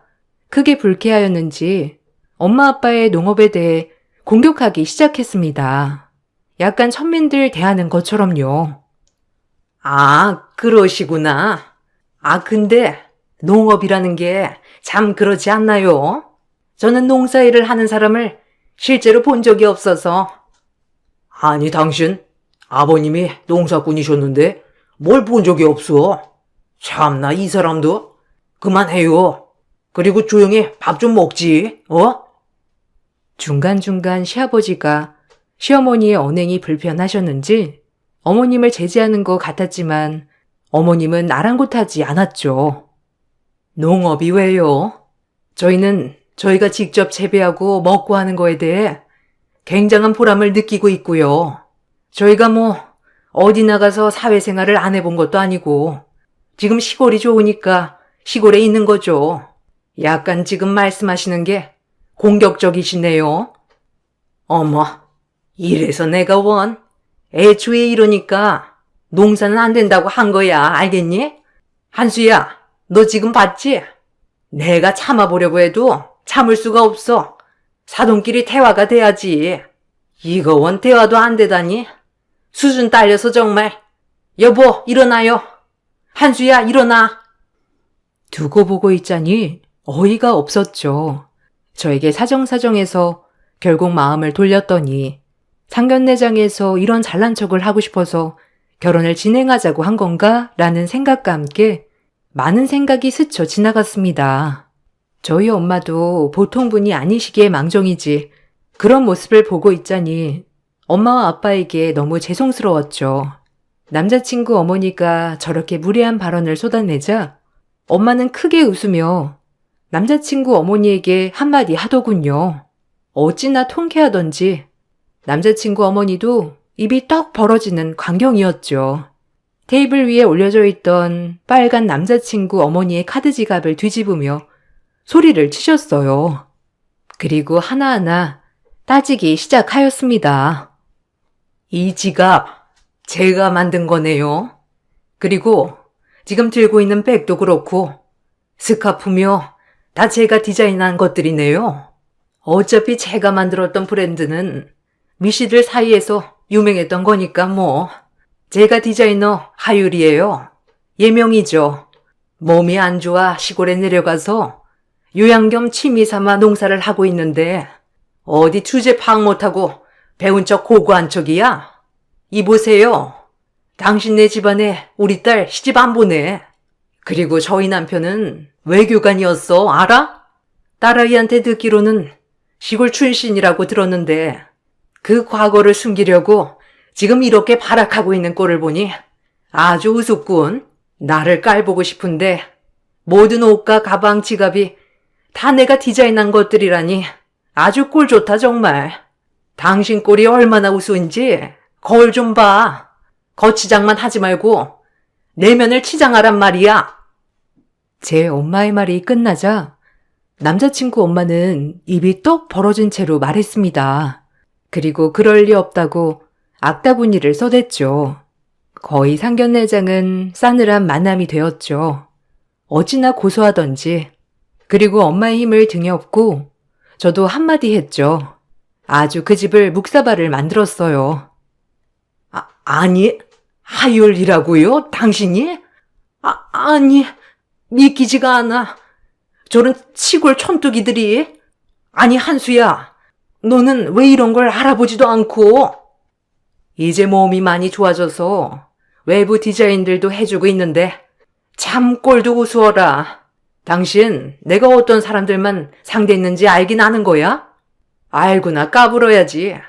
Speaker 1: 크게 불쾌하였는지 엄마 아빠의 농업에 대해 공격하기 시작했습니다. 약간 천민들 대하는 것처럼요.
Speaker 2: 아, 그러시구나. 아, 근데 농업이라는 게 참 그렇지 않나요? 저는 농사일을 하는 사람을 실제로 본 적이 없어서.
Speaker 3: 아니, 당신 아버님이 농사꾼이셨는데 뭘 본 적이 없어? 참나, 이 사람도. 그만해요. 그리고 조용히 밥 좀 먹지,
Speaker 1: 중간중간 시아버지가 시어머니의 언행이 불편하셨는지 어머님을 제지하는 것 같았지만 어머님은 아랑곳하지 않았죠.
Speaker 3: 농업이 왜요? 저희는 저희가 직접 재배하고 먹고 하는 거에 대해 굉장한 보람을 느끼고 있고요. 저희가 어디 나가서 사회생활을 안 해본 것도 아니고 지금 시골이 좋으니까 시골에 있는 거죠. 약간 지금 말씀하시는 게 공격적이시네요. 어머, 이래서 내가 애초에 이러니까 농사는 안 된다고 한 거야, 알겠니? 한수야, 너 지금 봤지? 내가 참아보려고 해도 참을 수가 없어. 사돈끼리 대화가 돼야지. 이거 대화도 안 되다니. 수준 딸려서 정말. 여보, 일어나요. 한수야, 일어나.
Speaker 1: 두고 보고 있자니 어이가 없었죠. 저에게 사정사정해서 결국 마음을 돌렸더니 상견례장에서 이런 잘난 척을 하고 싶어서 결혼을 진행하자고 한 건가? 라는 생각과 함께 많은 생각이 스쳐 지나갔습니다. 저희 엄마도 보통 분이 아니시기에 망정이지 그런 모습을 보고 있자니 엄마와 아빠에게 너무 죄송스러웠죠. 남자친구 어머니가 저렇게 무례한 발언을 쏟아내자 엄마는 크게 웃으며 남자친구 어머니에게 한마디 하더군요. 어찌나 통쾌하던지 남자친구 어머니도 입이 떡 벌어지는 광경이었죠. 테이블 위에 올려져 있던 빨간 남자친구 어머니의 카드 지갑을 뒤집으며 소리를 치셨어요. 그리고 하나하나 따지기 시작하였습니다.
Speaker 3: 이 지갑 제가 만든 거네요. 그리고 지금 들고 있는 백도 그렇고 스카프며 다 제가 디자인한 것들이네요. 어차피 제가 만들었던 브랜드는 미씨들 사이에서 유명했던 거니까 제가 디자이너 하율이에요. 예명이죠. 몸이 안 좋아 시골에 내려가서 요양 겸 취미 삼아 농사를 하고 있는데 어디 주제 파악 못하고 배운 척 고고한 척이야? 이보세요. 당신네 집안에 우리 딸 시집 안 보내. 그리고 저희 남편은 외교관이었어, 알아? 딸아이한테 듣기로는 시골 출신이라고 들었는데 그 과거를 숨기려고 지금 이렇게 발악하고 있는 꼴을 보니 아주 우습군. 나를 깔보고 싶은데 모든 옷과 가방, 지갑이 다 내가 디자인한 것들이라니 아주 꼴 좋다 정말. 당신 꼴이 얼마나 우스운지 거울 좀 봐. 거치장만 하지 말고 내면을 치장하란 말이야.
Speaker 1: 제 엄마의 말이 끝나자 남자친구 엄마는 입이 떡 벌어진 채로 말했습니다. 그리고 그럴 리 없다고 악다구니를 써댔죠. 거의 상견례장은 싸늘한 만남이 되었죠. 어찌나 고소하던지. 그리고 엄마의 힘을 등에 업고 저도 한마디 했죠. 아주 그 집을 묵사발을 만들었어요.
Speaker 3: 아니, 하율이라고요? 당신이? 아니, 믿기지가 않아. 저런 시골 촌뚜기들이. 아니, 한수야, 너는 왜 이런 걸 알아보지도 않고? 이제 몸이 많이 좋아져서 외부 디자인들도 해주고 있는데 참 꼴도 우스워라. 당신 내가 어떤 사람들만 상대했는지 알긴 아는 거야? 알구나 까불어야지.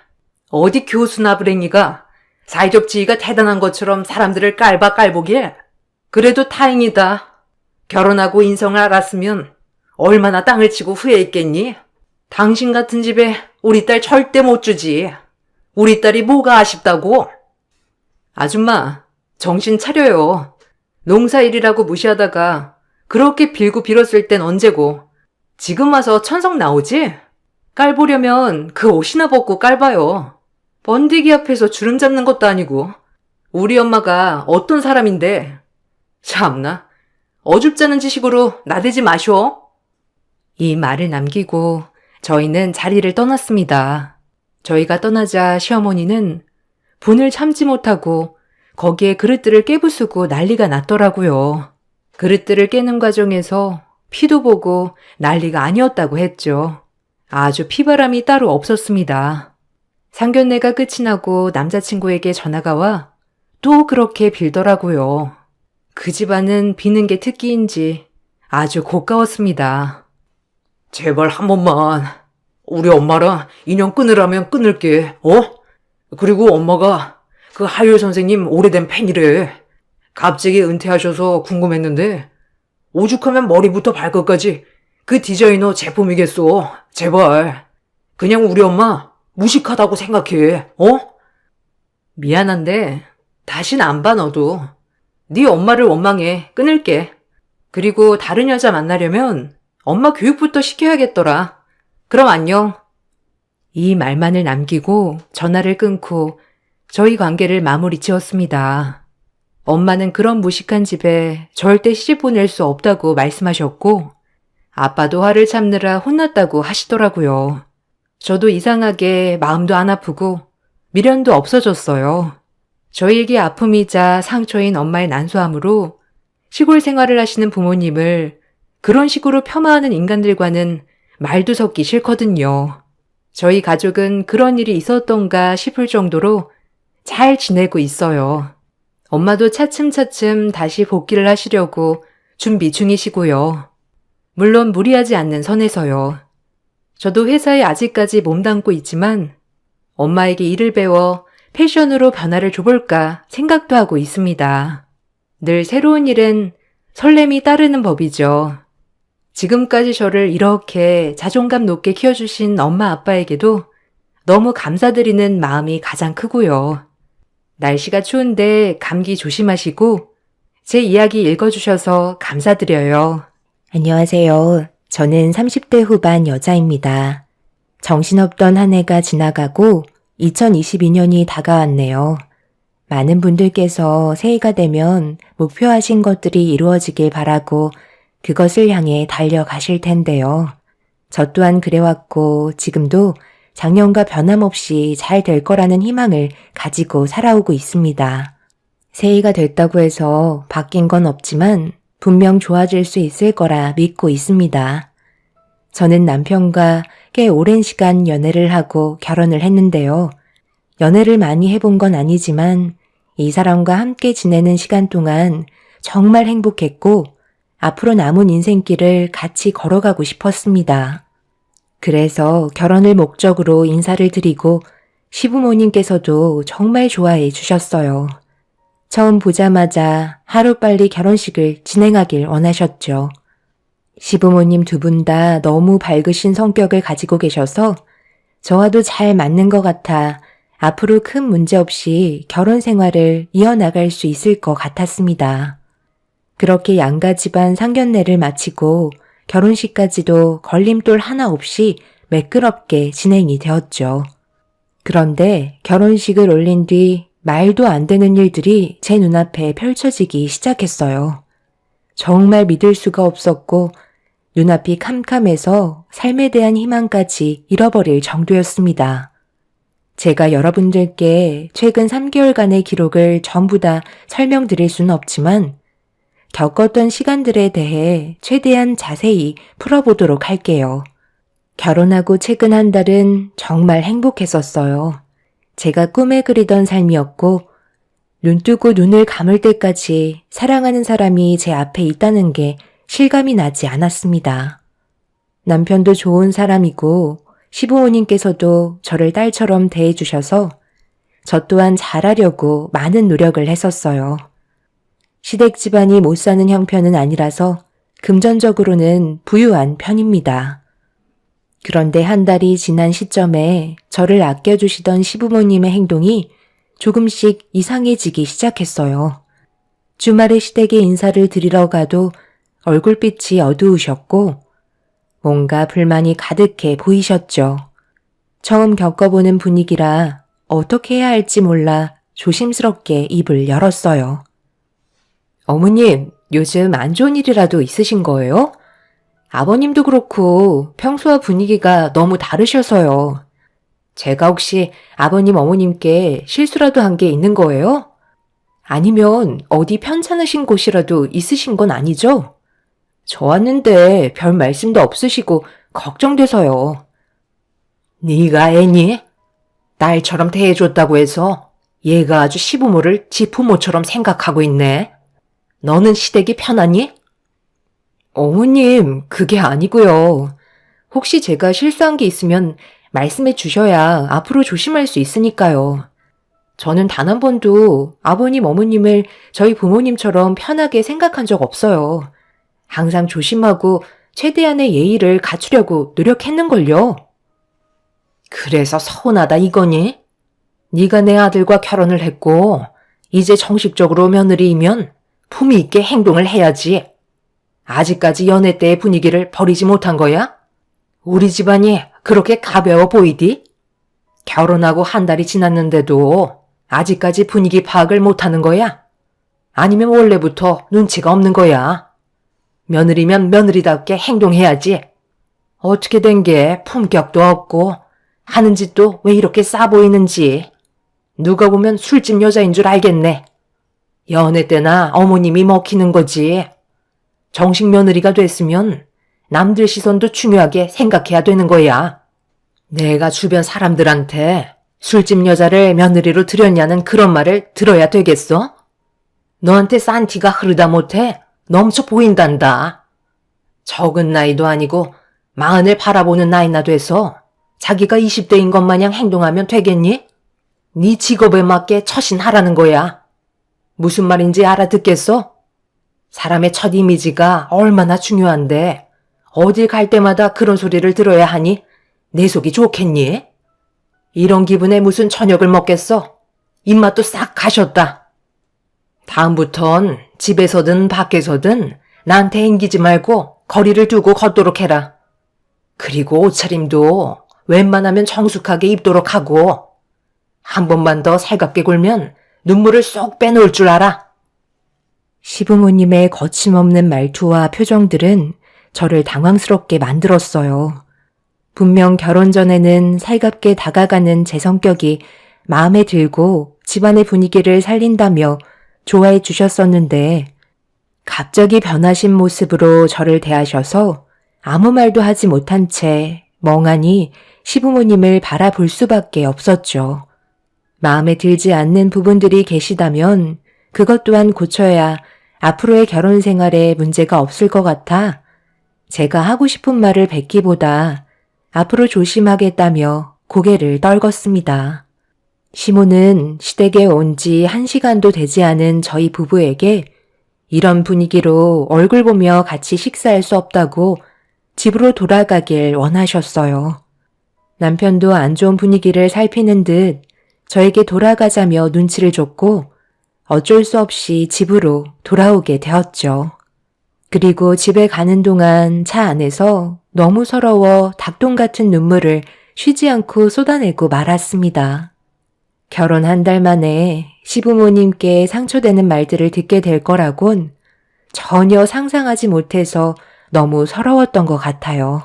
Speaker 3: 어디 교수나 불행이가 사회적 지위가 대단한 것처럼 사람들을 깔보길. 그래도 다행이다. 결혼하고 인성을 알았으면 얼마나 땅을 치고 후회했겠니? 당신 같은 집에 우리 딸 절대 못 주지. 우리 딸이 뭐가 아쉽다고?
Speaker 1: 아줌마, 정신 차려요. 농사일이라고 무시하다가 그렇게 빌고 빌었을 땐 언제고. 지금 와서 천성 나오지? 깔보려면 그 옷이나 벗고 깔봐요. 번데기 앞에서 주름 잡는 것도 아니고. 우리 엄마가 어떤 사람인데. 참나, 어줍잖은 지식으로 나대지 마쇼. 이 말을 남기고 저희는 자리를 떠났습니다. 저희가 떠나자 시어머니는 분을 참지 못하고 거기에 그릇들을 깨부수고 난리가 났더라고요. 그릇들을 깨는 과정에서 피도 보고 난리가 아니었다고 했죠. 아주 피바람이 따로 없었습니다. 상견례가 끝이 나고 남자친구에게 전화가 와 또 그렇게 빌더라고요. 그 집안은 비는 게 특기인지 아주 고가웠습니다.
Speaker 3: 제발 한 번만 우리 엄마랑 인연 끊으라면 끊을게. 그리고 엄마가 그 하율 선생님 오래된 팬이래. 갑자기 은퇴하셔서 궁금했는데 오죽하면 머리부터 발끝까지 그 디자이너 제품이겠어. 제발. 그냥 우리 엄마 무식하다고 생각해.
Speaker 1: 미안한데 다신 안 봐 너도. 네 엄마를 원망해. 끊을게. 그리고 다른 여자 만나려면 엄마 교육부터 시켜야겠더라. 그럼 안녕. 이 말만을 남기고 전화를 끊고 저희 관계를 마무리 지었습니다. 엄마는 그런 무식한 집에 절대 시집 보낼 수 없다고 말씀하셨고 아빠도 화를 참느라 혼났다고 하시더라고요. 저도 이상하게 마음도 안 아프고 미련도 없어졌어요. 저희에게 아픔이자 상처인 엄마의 난소함으로 시골 생활을 하시는 부모님을 그런 식으로 폄하하는 인간들과는 말도 섞기 싫거든요. 저희 가족은 그런 일이 있었던가 싶을 정도로 잘 지내고 있어요. 엄마도 차츰차츰 다시 복귀를 하시려고 준비 중이시고요. 물론 무리하지 않는 선에서요. 저도 회사에 아직까지 몸담고 있지만 엄마에게 일을 배워 패션으로 변화를 줘볼까 생각도 하고 있습니다. 늘 새로운 일엔 설렘이 따르는 법이죠. 지금까지 저를 이렇게 자존감 높게 키워주신 엄마 아빠에게도 너무 감사드리는 마음이 가장 크고요. 날씨가 추운데 감기 조심하시고 제 이야기 읽어주셔서 감사드려요.
Speaker 4: 안녕하세요. 저는 30대 후반 여자입니다. 정신없던 한 해가 지나가고 2022년이 다가왔네요. 많은 분들께서 새해가 되면 목표하신 것들이 이루어지길 바라고 그것을 향해 달려가실 텐데요. 저 또한 그래왔고 지금도 작년과 변함없이 잘 될 거라는 희망을 가지고 살아오고 있습니다. 새해가 됐다고 해서 바뀐 건 없지만 분명 좋아질 수 있을 거라 믿고 있습니다. 저는 남편과 꽤 오랜 시간 연애를 하고 결혼을 했는데요. 연애를 많이 해본 건 아니지만 이 사람과 함께 지내는 시간 동안 정말 행복했고 앞으로 남은 인생길을 같이 걸어가고 싶었습니다. 그래서 결혼을 목적으로 인사를 드리고 시부모님께서도 정말 좋아해 주셨어요. 처음 보자마자 하루빨리 결혼식을 진행하길 원하셨죠. 시부모님 두 분 다 너무 밝으신 성격을 가지고 계셔서 저와도 잘 맞는 것 같아 앞으로 큰 문제 없이 결혼 생활을 이어나갈 수 있을 것 같았습니다. 그렇게 양가 집안 상견례를 마치고 결혼식까지도 걸림돌 하나 없이 매끄럽게 진행이 되었죠. 그런데 결혼식을 올린 뒤 말도 안 되는 일들이 제 눈앞에 펼쳐지기 시작했어요. 정말 믿을 수가 없었고 눈앞이 캄캄해서 삶에 대한 희망까지 잃어버릴 정도였습니다. 제가 여러분들께 최근 3개월간의 기록을 전부 다 설명드릴 수는 없지만 겪었던 시간들에 대해 최대한 자세히 풀어보도록 할게요. 결혼하고 최근 한 달은 정말 행복했었어요. 제가 꿈에 그리던 삶이었고 눈 뜨고 눈을 감을 때까지 사랑하는 사람이 제 앞에 있다는 게 실감이 나지 않았습니다. 남편도 좋은 사람이고 시부모님께서도 저를 딸처럼 대해주셔서 저 또한 잘하려고 많은 노력을 했었어요. 시댁 집안이 못 사는 형편은 아니라서 금전적으로는 부유한 편입니다. 그런데 한 달이 지난 시점에 저를 아껴주시던 시부모님의 행동이 조금씩 이상해지기 시작했어요. 주말에 시댁에 인사를 드리러 가도 얼굴빛이 어두우셨고 뭔가 불만이 가득해 보이셨죠. 처음 겪어보는 분위기라 어떻게 해야 할지 몰라 조심스럽게 입을 열었어요.
Speaker 1: 어머님, 요즘 안 좋은 일이라도 있으신 거예요? 아버님도 그렇고 평소와 분위기가 너무 다르셔서요. 제가 혹시 아버님 어머님께 실수라도 한 게 있는 거예요? 아니면 어디 편찮으신 곳이라도 있으신 건 아니죠? 저 왔는데 별 말씀도 없으시고 걱정돼서요. 네가 애니? 딸처럼 대해줬다고 해서 얘가 아주 시부모를 지 부모처럼 생각하고 있네.
Speaker 2: 너는 시댁이 편하니?
Speaker 4: 어머님, 그게 아니고요. 혹시 제가 실수한 게 있으면 말씀해 주셔야 앞으로 조심할 수 있으니까요. 저는 단 한 번도 아버님, 어머님을 저희 부모님처럼 편하게 생각한 적 없어요. 항상 조심하고 최대한의 예의를 갖추려고 노력했는걸요.
Speaker 2: 그래서 서운하다 이거니? 네가 내 아들과 결혼을 했고 이제 정식적으로 며느리이면 품위 있게 행동을 해야지. 아직까지 연애 때의 분위기를 버리지 못한 거야? 우리 집안이 그렇게 가벼워 보이디? 결혼하고 한 달이 지났는데도 아직까지 분위기 파악을 못하는 거야? 아니면 원래부터 눈치가 없는 거야? 며느리면 며느리답게 행동해야지. 어떻게 된 게 품격도 없고 하는 짓도 왜 이렇게 싸 보이는지 누가 보면 술집 여자인 줄 알겠네. 연애 때나 어머님이 먹히는 거지. 정식 며느리가 됐으면 남들 시선도 중요하게 생각해야 되는 거야. 내가 주변 사람들한테 술집 여자를 며느리로 들였냐는 그런 말을 들어야 되겠어? 너한테 싼 티가 흐르다 못해 넘쳐 보인단다. 적은 나이도 아니고 40을 바라보는 나이나 돼서 자기가 20대인 것 마냥 행동하면 되겠니? 네 직업에 맞게 처신하라는 거야. 무슨 말인지 알아듣겠어? 사람의 첫 이미지가 얼마나 중요한데 어딜 갈 때마다 그런 소리를 들어야 하니 내 속이 좋겠니? 이런 기분에 무슨 저녁을 먹겠어? 입맛도 싹 가셨다. 다음부턴 집에서든 밖에서든 나한테 앵기지 말고 거리를 두고 걷도록 해라. 그리고 옷차림도 웬만하면 정숙하게 입도록 하고 한 번만 더 살갑게 굴면 눈물을 쏙 빼놓을 줄 알아.
Speaker 4: 시부모님의 거침없는 말투와 표정들은 저를 당황스럽게 만들었어요. 분명 결혼 전에는 살갑게 다가가는 제 성격이 마음에 들고 집안의 분위기를 살린다며 좋아해 주셨었는데 갑자기 변하신 모습으로 저를 대하셔서 아무 말도 하지 못한 채 멍하니 시부모님을 바라볼 수밖에 없었죠. 마음에 들지 않는 부분들이 계시다면 그것 또한 고쳐야 앞으로의 결혼 생활에 문제가 없을 것 같아 제가 하고 싶은 말을 뱉기보다 앞으로 조심하겠다며 고개를 떨궜습니다. 시모는 시댁에 온 지 1시간도 되지 않은 저희 부부에게 이런 분위기로 얼굴 보며 같이 식사할 수 없다고 집으로 돌아가길 원하셨어요. 남편도 안 좋은 분위기를 살피는 듯 저에게 돌아가자며 눈치를 줬고 어쩔 수 없이 집으로 돌아오게 되었죠. 그리고 집에 가는 동안 차 안에서 너무 서러워 닭똥 같은 눈물을 쉬지 않고 쏟아내고 말았습니다. 결혼 한 달 만에 시부모님께 상처되는 말들을 듣게 될 거라곤 전혀 상상하지 못해서 너무 서러웠던 것 같아요.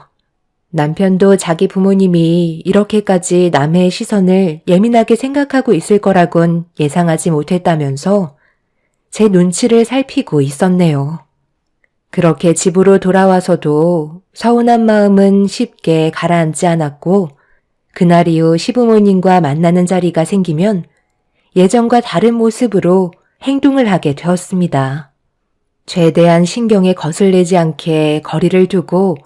Speaker 4: 남편도 자기 부모님이 이렇게까지 남의 시선을 예민하게 생각하고 있을 거라곤 예상하지 못했다면서 제 눈치를 살피고 있었네요. 그렇게 집으로 돌아와서도 서운한 마음은 쉽게 가라앉지 않았고 그날 이후 시부모님과 만나는 자리가 생기면 예전과 다른 모습으로 행동을 하게 되었습니다. 최대한 신경에 거슬리지 않게 거리를 두고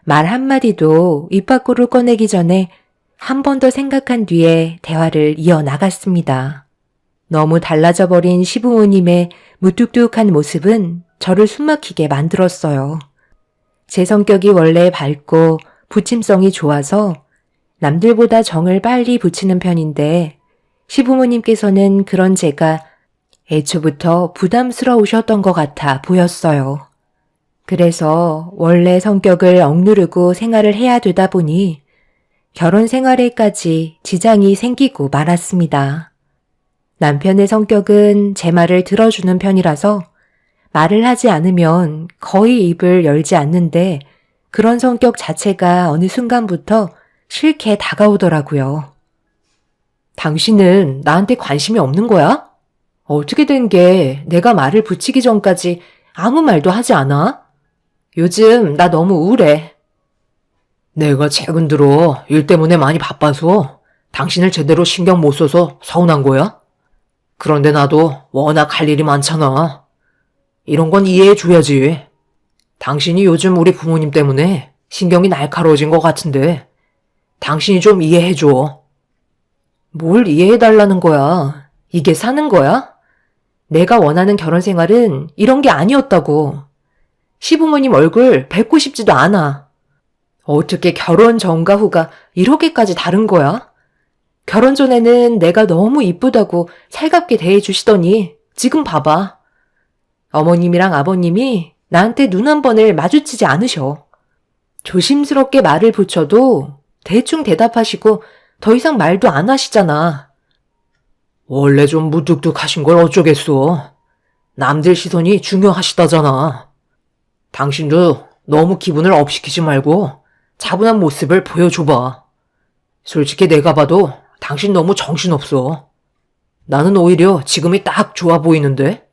Speaker 4: 말 한마디도 입 밖으로 꺼내기 전에 한 번 더 생각한 뒤에 대화를 이어나갔습니다. 너무 달라져 버린 시부모님의 무뚝뚝한 모습은 저를 숨막히게 만들었어요. 제 성격이 원래 밝고 부침성이 좋아서 남들보다 정을 빨리 붙이는 편인데 시부모님께서는 그런 제가 애초부터 부담스러우셨던 것 같아 보였어요. 그래서 원래 성격을 억누르고 생활을 해야 되다 보니 결혼 생활에까지 지장이 생기고 말았습니다. 남편의 성격은 제 말을 들어주는 편이라서 말을 하지 않으면 거의 입을 열지 않는데 그런 성격 자체가 어느 순간부터 싫게 다가오더라고요. 당신은 나한테 관심이 없는 거야? 어떻게 된 게 내가 말을 붙이기 전까지 아무 말도 하지 않아? 요즘 나 너무 우울해. 내가 최근 들어 일 때문에 많이 바빠서 당신을 제대로 신경 못 써서 서운한 거야? 그런데 나도 워낙 할 일이 많잖아.
Speaker 3: 이런 건 이해해줘야지. 당신이 요즘 우리 부모님 때문에 신경이 날카로워진 것 같은데 당신이 좀 이해해줘. 뭘 이해해달라는 거야? 이게 사는 거야? 내가 원하는 결혼 생활은 이런 게 아니었다고. 시부모님 얼굴 뵙고 싶지도 않아. 어떻게 결혼 전과 후가 이렇게까지 다른 거야? 결혼 전에는 내가 너무 이쁘다고 살갑게 대해주시더니 지금 봐봐. 어머님이랑 아버님이 나한테 눈 한 번을 마주치지 않으셔. 조심스럽게 말을 붙여도 대충 대답하시고 더 이상 말도 안 하시잖아. 원래 좀 무뚝뚝하신 걸 어쩌겠어. 남들 시선이 중요하시다잖아. 당신도 너무 기분을 업시키지 말고 차분한 모습을 보여줘봐. 솔직히 내가 봐도 당신 너무 정신없어. 나는 오히려 지금이 딱 좋아 보이는데?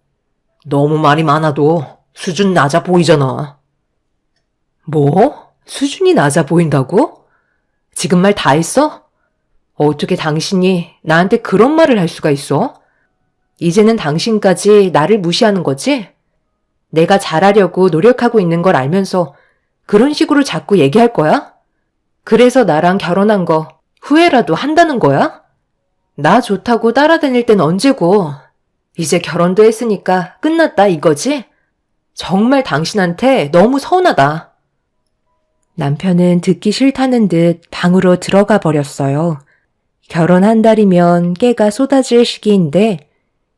Speaker 3: 너무 말이 많아도 수준 낮아 보이잖아. 뭐? 수준이 낮아 보인다고? 지금 말 다 했어? 어떻게 당신이 나한테 그런 말을 할 수가 있어? 이제는 당신까지 나를 무시하는 거지? 내가 잘하려고 노력하고 있는 걸 알면서 그런 식으로 자꾸 얘기할 거야? 그래서 나랑 결혼한 거 후회라도 한다는 거야? 나 좋다고 따라다닐 땐 언제고. 이제 결혼도 했으니까 끝났다 이거지? 정말 당신한테 너무 서운하다.
Speaker 4: 남편은 듣기 싫다는 듯 방으로 들어가 버렸어요. 결혼 한 달이면 깨가 쏟아질 시기인데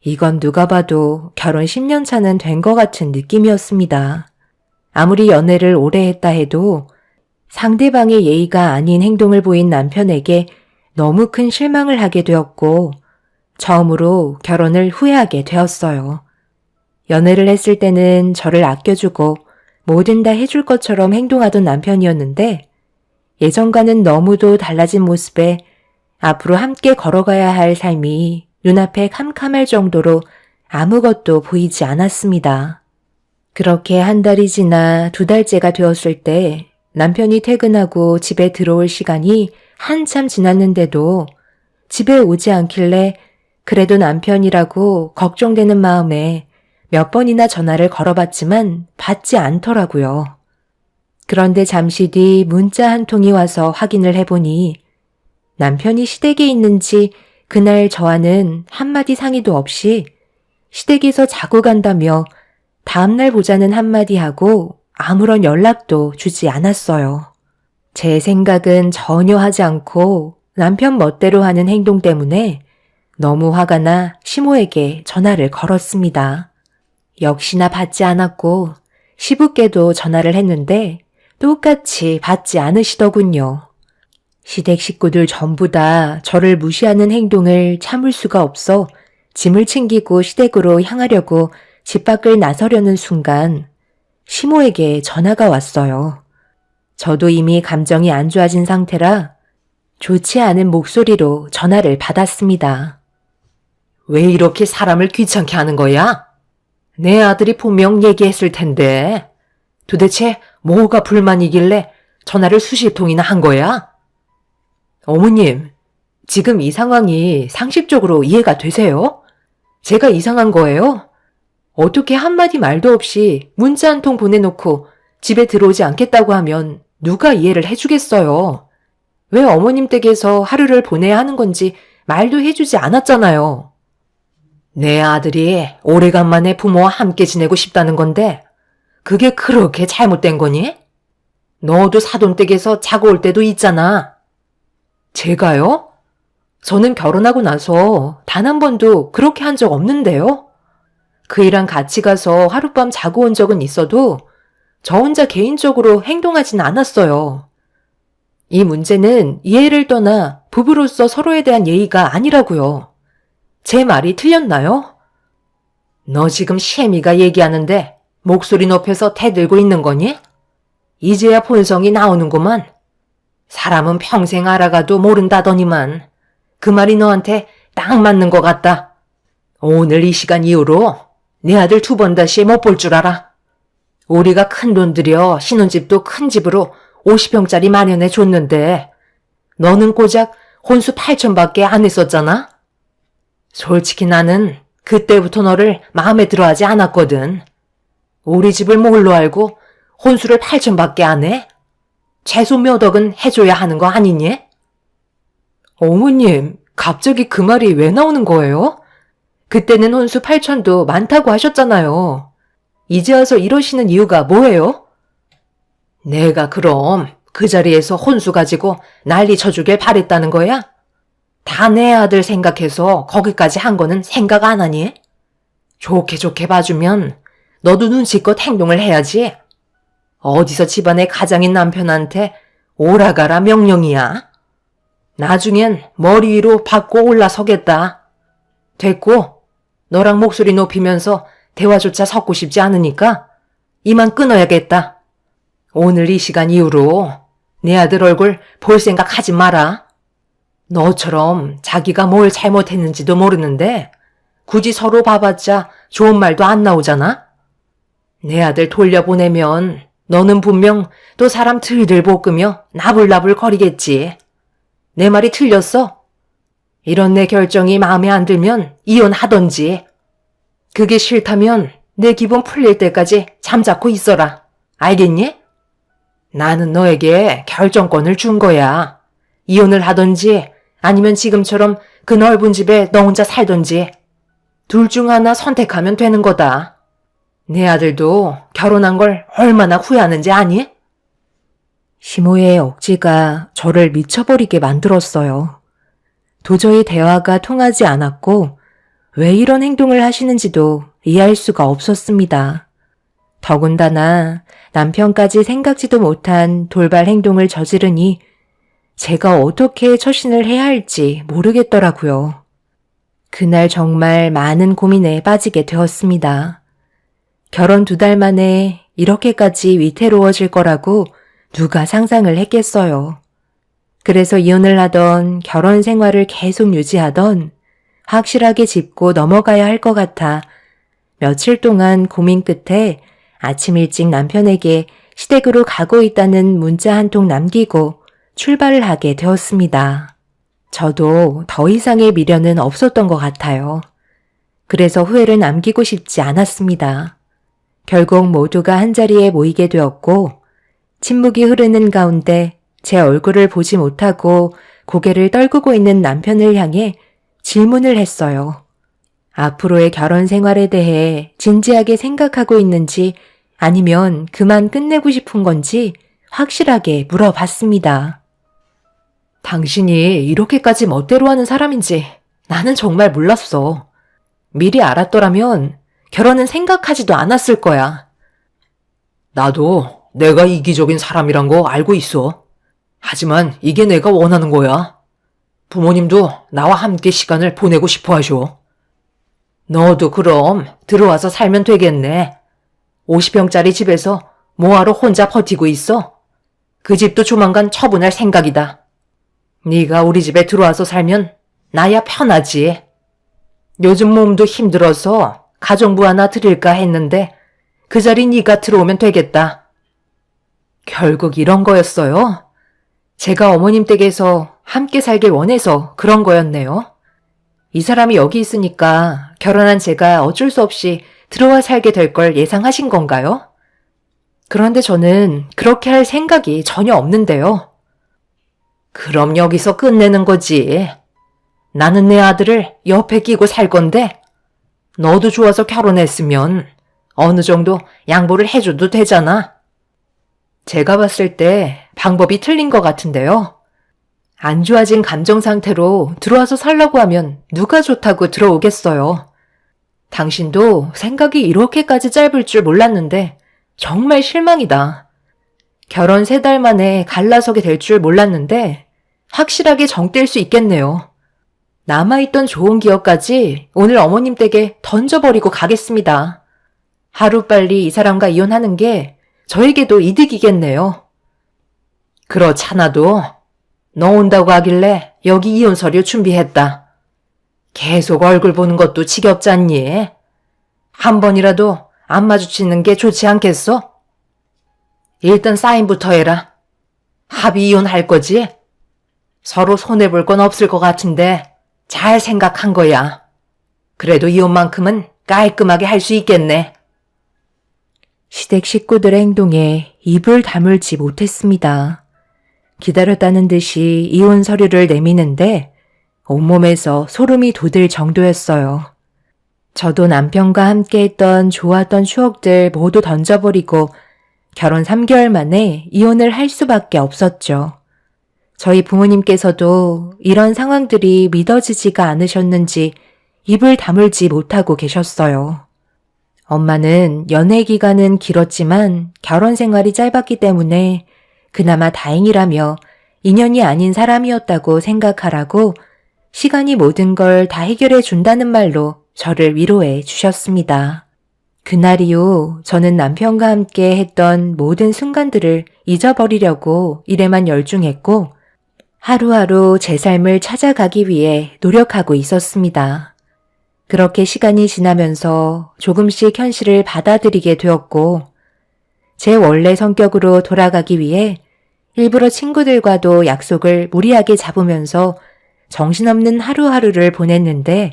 Speaker 4: 이건 누가 봐도 결혼 10년 차는 된 것 같은 느낌이었습니다. 아무리 연애를 오래 했다 해도 상대방의 예의가 아닌 행동을 보인 남편에게 너무 큰 실망을 하게 되었고 처음으로 결혼을 후회하게 되었어요. 연애를 했을 때는 저를 아껴주고 뭐든 다 해줄 것처럼 행동하던 남편이었는데 예전과는 너무도 달라진 모습에 앞으로 함께 걸어가야 할 삶이 눈앞에 캄캄할 정도로 아무것도 보이지 않았습니다. 그렇게 한 달이 지나 2달째가 되었을 때 남편이 퇴근하고 집에 들어올 시간이 한참 지났는데도 집에 오지 않길래 그래도 남편이라고 걱정되는 마음에 몇 번이나 전화를 걸어봤지만 받지 않더라고요. 그런데 잠시 뒤 문자 한 통이 와서 확인을 해보니 남편이 시댁에 있는지 그날 저와는 한마디 상의도 없이 시댁에서 자고 간다며 다음날 보자는 한마디 하고 아무런 연락도 주지 않았어요. 제 생각은 전혀 하지 않고 남편 멋대로 하는 행동 때문에 너무 화가 나 시모에게 전화를 걸었습니다. 역시나 받지 않았고 시부께도 전화를 했는데 똑같이 받지 않으시더군요. 시댁 식구들 전부 다 저를 무시하는 행동을 참을 수가 없어 짐을 챙기고 시댁으로 향하려고 집 밖을 나서려는 순간 시모에게 전화가 왔어요. 저도 이미 감정이 안 좋아진 상태라 좋지 않은 목소리로 전화를 받았습니다.
Speaker 3: 왜 이렇게 사람을 귀찮게 하는 거야? 내 아들이 분명 얘기했을 텐데 도대체 뭐가 불만이길래 전화를 수십 통이나 한 거야? 어머님, 지금 이 상황이 상식적으로 이해가 되세요? 제가 이상한 거예요? 어떻게 한마디 말도 없이 문자 한 통 보내놓고 집에 들어오지 않겠다고 하면 누가 이해를 해주겠어요? 왜 어머님 댁에서 하루를 보내야 하는 건지 말도 해주지 않았잖아요. 내 아들이 오래간만에 부모와 함께 지내고 싶다는 건데 그게 그렇게 잘못된 거니? 너도 사돈댁에서 자고 올 때도 있잖아. 제가요? 저는 결혼하고 나서 단 한 번도 그렇게 한 적 없는데요. 그이랑 같이 가서 하룻밤 자고 온 적은 있어도 저 혼자 개인적으로 행동하진 않았어요. 이 문제는 이해를 떠나 부부로서 서로에 대한 예의가 아니라고요. 제 말이 틀렸나요? 너 지금 시애미가 얘기하는데 목소리 높여서 대들고 있는 거니? 이제야 본성이 나오는구만. 사람은 평생 알아가도 모른다더니만 그 말이 너한테 딱 맞는 것 같다. 오늘 이 시간 이후로 내 아들 2번 다시 못 볼 줄 알아. 우리가 큰 돈 들여 신혼집도 큰 집으로 50평짜리 마련해 줬는데 너는 고작 혼수 8천밖에 안 했었잖아. 솔직히 나는 그때부터 너를 마음에 들어하지 않았거든. 우리 집을 뭘로 알고 혼수를 8천밖에 안 해? 최소 몇 억은 해줘야 하는 거 아니니? 어머님, 갑자기 그 말이 왜 나오는 거예요? 그때는 혼수 8천도 많다고 하셨잖아요. 이제 와서 이러시는 이유가 뭐예요? 내가 그럼 그 자리에서 혼수 가지고 난리 쳐주길 바랬다는 거야? 다 내 아들 생각해서 거기까지 한 거는 생각 안 하니? 좋게 좋게 봐주면 너도 눈치껏 행동을 해야지. 어디서 집안의 가장인 남편한테 오라가라 명령이야. 나중엔 머리 위로 받고 올라서겠다. 됐고, 너랑 목소리 높이면서 대화조차 섞고 싶지 않으니까 이만 끊어야겠다. 오늘 이 시간 이후로 내 아들 얼굴 볼 생각 하지 마라. 너처럼 자기가 뭘 잘못했는지도 모르는데 굳이 서로 봐봤자 좋은 말도 안 나오잖아? 내 아들 돌려보내면 너는 분명 또 사람 들들 볶으며 나불나불 거리겠지. 내 말이 틀렸어? 이런 내 결정이 마음에 안 들면 이혼하던지. 그게 싫다면 내 기분 풀릴 때까지 잠자코 있어라. 알겠니? 나는 너에게 결정권을 준 거야. 이혼을 하던지 아니면 지금처럼 그 넓은 집에 너 혼자 살던지 둘 중 하나 선택하면 되는 거다. 내 아들도 결혼한 걸 얼마나 후회하는지 아니?
Speaker 4: 시모의 억지가 저를 미쳐버리게 만들었어요. 도저히 대화가 통하지 않았고 왜 이런 행동을 하시는지도 이해할 수가 없었습니다. 더군다나 남편까지 생각지도 못한 돌발 행동을 저지르니 제가 어떻게 처신을 해야 할지 모르겠더라고요. 그날 정말 많은 고민에 빠지게 되었습니다. 결혼 2달 만에 이렇게까지 위태로워질 거라고 누가 상상을 했겠어요. 그래서 이혼을 하던 결혼 생활을 계속 유지하던 확실하게 짚고 넘어가야 할 것 같아 며칠 동안 고민 끝에 아침 일찍 남편에게 시댁으로 가고 있다는 문자 한 통 남기고 출발을 하게 되었습니다. 저도 더 이상의 미련은 없었던 것 같아요. 그래서 후회를 남기고 싶지 않았습니다. 결국 모두가 한자리에 모이게 되었고 침묵이 흐르는 가운데 제 얼굴을 보지 못하고 고개를 떨구고 있는 남편을 향해 질문을 했어요. 앞으로의 결혼 생활에 대해 진지하게 생각하고 있는지 아니면 그만 끝내고 싶은 건지 확실하게 물어봤습니다.
Speaker 3: 당신이 이렇게까지 멋대로 하는 사람인지 나는 정말 몰랐어. 미리 알았더라면 결혼은 생각하지도 않았을 거야. 나도 내가 이기적인 사람이란 거 알고 있어. 하지만 이게 내가 원하는 거야. 부모님도 나와 함께 시간을 보내고 싶어 하셔. 너도 그럼 들어와서 살면 되겠네. 50평짜리 집에서 뭐하러 혼자 버티고 있어? 그 집도 조만간 처분할 생각이다. 네가 우리 집에 들어와서 살면 나야 편하지. 요즘 몸도 힘들어서 가정부 하나 드릴까 했는데 그 자리 네가 들어오면 되겠다. 결국 이런 거였어요. 제가 어머님 댁에서 함께 살길 원해서 그런 거였네요. 이 사람이 여기 있으니까 결혼한 제가 어쩔 수 없이 들어와 살게 될 걸 예상하신 건가요? 그런데 저는 그렇게 할 생각이 전혀 없는데요. 그럼 여기서 끝내는 거지. 나는 내 아들을 옆에 끼고 살 건데 너도 좋아서 결혼했으면 어느 정도 양보를 해줘도 되잖아. 제가 봤을 때 방법이 틀린 것 같은데요. 안 좋아진 감정 상태로 들어와서 살라고 하면 누가 좋다고 들어오겠어요. 당신도 생각이 이렇게까지 짧을 줄 몰랐는데 정말 실망이다. 결혼 3달 만에 갈라서게 될 줄 몰랐는데 확실하게 정 뗄 수 있겠네요. 남아있던 좋은 기억까지 오늘 어머님 댁에 던져버리고 가겠습니다. 하루빨리 이 사람과 이혼하는 게 저에게도 이득이겠네요. 그렇잖아도 너 온다고 하길래 여기 이혼 서류 준비했다. 계속 얼굴 보는 것도 지겹잖니? 한 번이라도 안 마주치는 게 좋지 않겠어? 일단 사인부터 해라. 합의 이혼할 거지? 서로 손해볼 건 없을 것 같은데 잘 생각한 거야. 그래도 이혼만큼은 깔끔하게 할 수 있겠네.
Speaker 4: 시댁 식구들의 행동에 입을 다물지 못했습니다. 기다렸다는 듯이 이혼 서류를 내미는데 온몸에서 소름이 돋을 정도였어요. 저도 남편과 함께 했던 좋았던 추억들 모두 던져버리고 결혼 3개월 만에 이혼을 할 수밖에 없었죠. 저희 부모님께서도 이런 상황들이 믿어지지가 않으셨는지 입을 다물지 못하고 계셨어요. 엄마는 연애 기간은 길었지만 결혼 생활이 짧았기 때문에 그나마 다행이라며 인연이 아닌 사람이었다고 생각하라고 시간이 모든 걸 다 해결해 준다는 말로 저를 위로해 주셨습니다. 그날 이후 저는 남편과 함께 했던 모든 순간들을 잊어버리려고 일에만 열중했고 하루하루 제 삶을 찾아가기 위해 노력하고 있었습니다. 그렇게 시간이 지나면서 조금씩 현실을 받아들이게 되었고 제 원래 성격으로 돌아가기 위해 일부러 친구들과도 약속을 무리하게 잡으면서 정신없는 하루하루를 보냈는데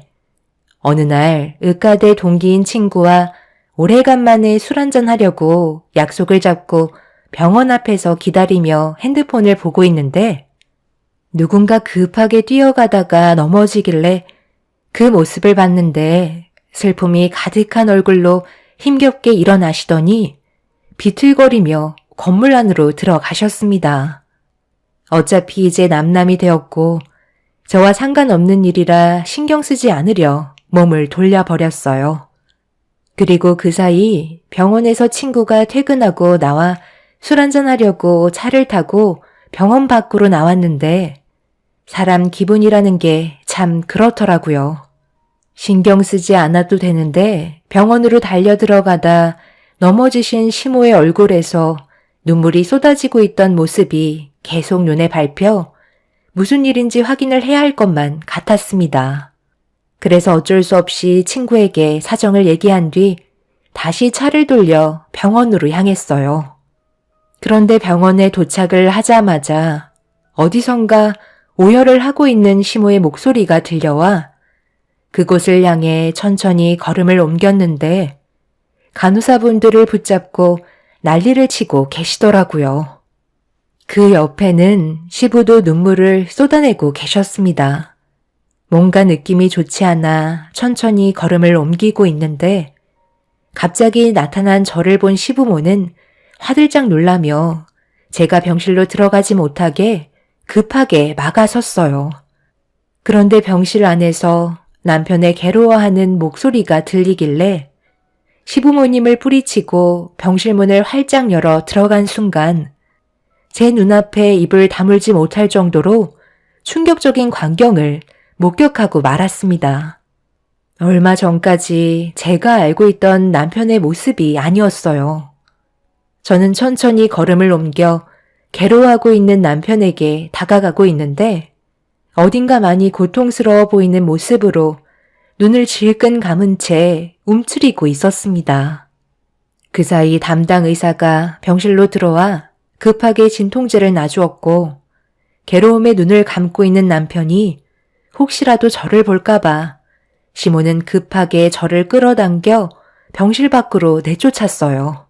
Speaker 4: 어느 날 의과대 동기인 친구와 오래간만에 술 한잔 하려고 약속을 잡고 병원 앞에서 기다리며 핸드폰을 보고 있는데 누군가 급하게 뛰어가다가 넘어지길래 그 모습을 봤는데 슬픔이 가득한 얼굴로 힘겹게 일어나시더니 비틀거리며 건물 안으로 들어가셨습니다. 어차피 이제 남남이 되었고 저와 상관없는 일이라 신경 쓰지 않으려 몸을 돌려버렸어요. 그리고 그 사이 병원에서 친구가 퇴근하고 나와 술 한잔 하려고 차를 타고 병원 밖으로 나왔는데 사람 기분이라는 게 참 그렇더라고요. 신경 쓰지 않아도 되는데 병원으로 달려 들어가다 넘어지신 시모의 얼굴에서 눈물이 쏟아지고 있던 모습이 계속 눈에 밟혀 무슨 일인지 확인을 해야 할 것만 같았습니다. 그래서 어쩔 수 없이 친구에게 사정을 얘기한 뒤 다시 차를 돌려 병원으로 향했어요. 그런데 병원에 도착을 하자마자 어디선가 오열을 하고 있는 시모의 목소리가 들려와 그곳을 향해 천천히 걸음을 옮겼는데 간호사분들을 붙잡고 난리를 치고 계시더라고요. 그 옆에는 시부도 눈물을 쏟아내고 계셨습니다. 뭔가 느낌이 좋지 않아 천천히 걸음을 옮기고 있는데 갑자기 나타난 저를 본 시부모는 화들짝 놀라며 제가 병실로 들어가지 못하게 급하게 막아섰어요. 그런데 병실 안에서 남편의 괴로워하는 목소리가 들리길래 시부모님을 뿌리치고 병실 문을 활짝 열어 들어간 순간 제 눈앞에 입을 다물지 못할 정도로 충격적인 광경을 목격하고 말았습니다. 얼마 전까지 제가 알고 있던 남편의 모습이 아니었어요. 저는 천천히 걸음을 옮겨 괴로워하고 있는 남편에게 다가가고 있는데 어딘가 많이 고통스러워 보이는 모습으로 눈을 질끈 감은 채 움츠리고 있었습니다. 그 사이 담당 의사가 병실로 들어와 급하게 진통제를 놔주었고 괴로움에 눈을 감고 있는 남편이 혹시라도 저를 볼까봐 시모는 급하게 저를 끌어당겨 병실 밖으로 내쫓았어요.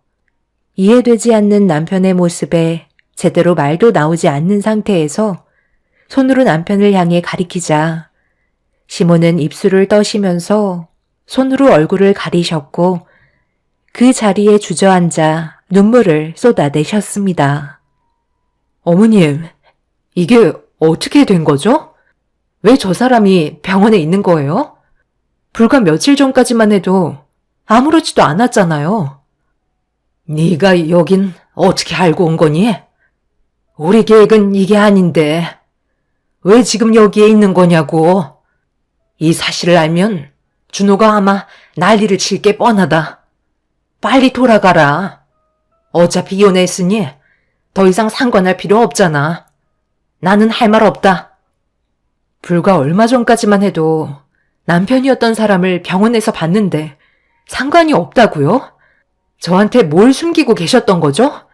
Speaker 4: 이해되지 않는 남편의 모습에 제대로 말도 나오지 않는 상태에서 손으로 남편을 향해 가리키자 시모는 입술을 떠시면서 손으로 얼굴을 가리셨고 그 자리에 주저앉아 눈물을 쏟아내셨습니다.
Speaker 3: 어머님, 이게 어떻게 된 거죠? 왜 저 사람이 병원에 있는 거예요? 불과 며칠 전까지만 해도 아무렇지도 않았잖아요. 네가 여긴 어떻게 알고 온 거니? 우리 계획은 이게 아닌데 왜 지금 여기에 있는 거냐고. 이 사실을 알면 준호가 아마 난리를 칠 게 뻔하다. 빨리 돌아가라. 어차피 이혼했으니 더 이상 상관할 필요 없잖아. 나는 할 말 없다. 불과 얼마 전까지만 해도 남편이었던 사람을 병원에서 봤는데 상관이 없다고요? 저한테 뭘 숨기고 계셨던 거죠?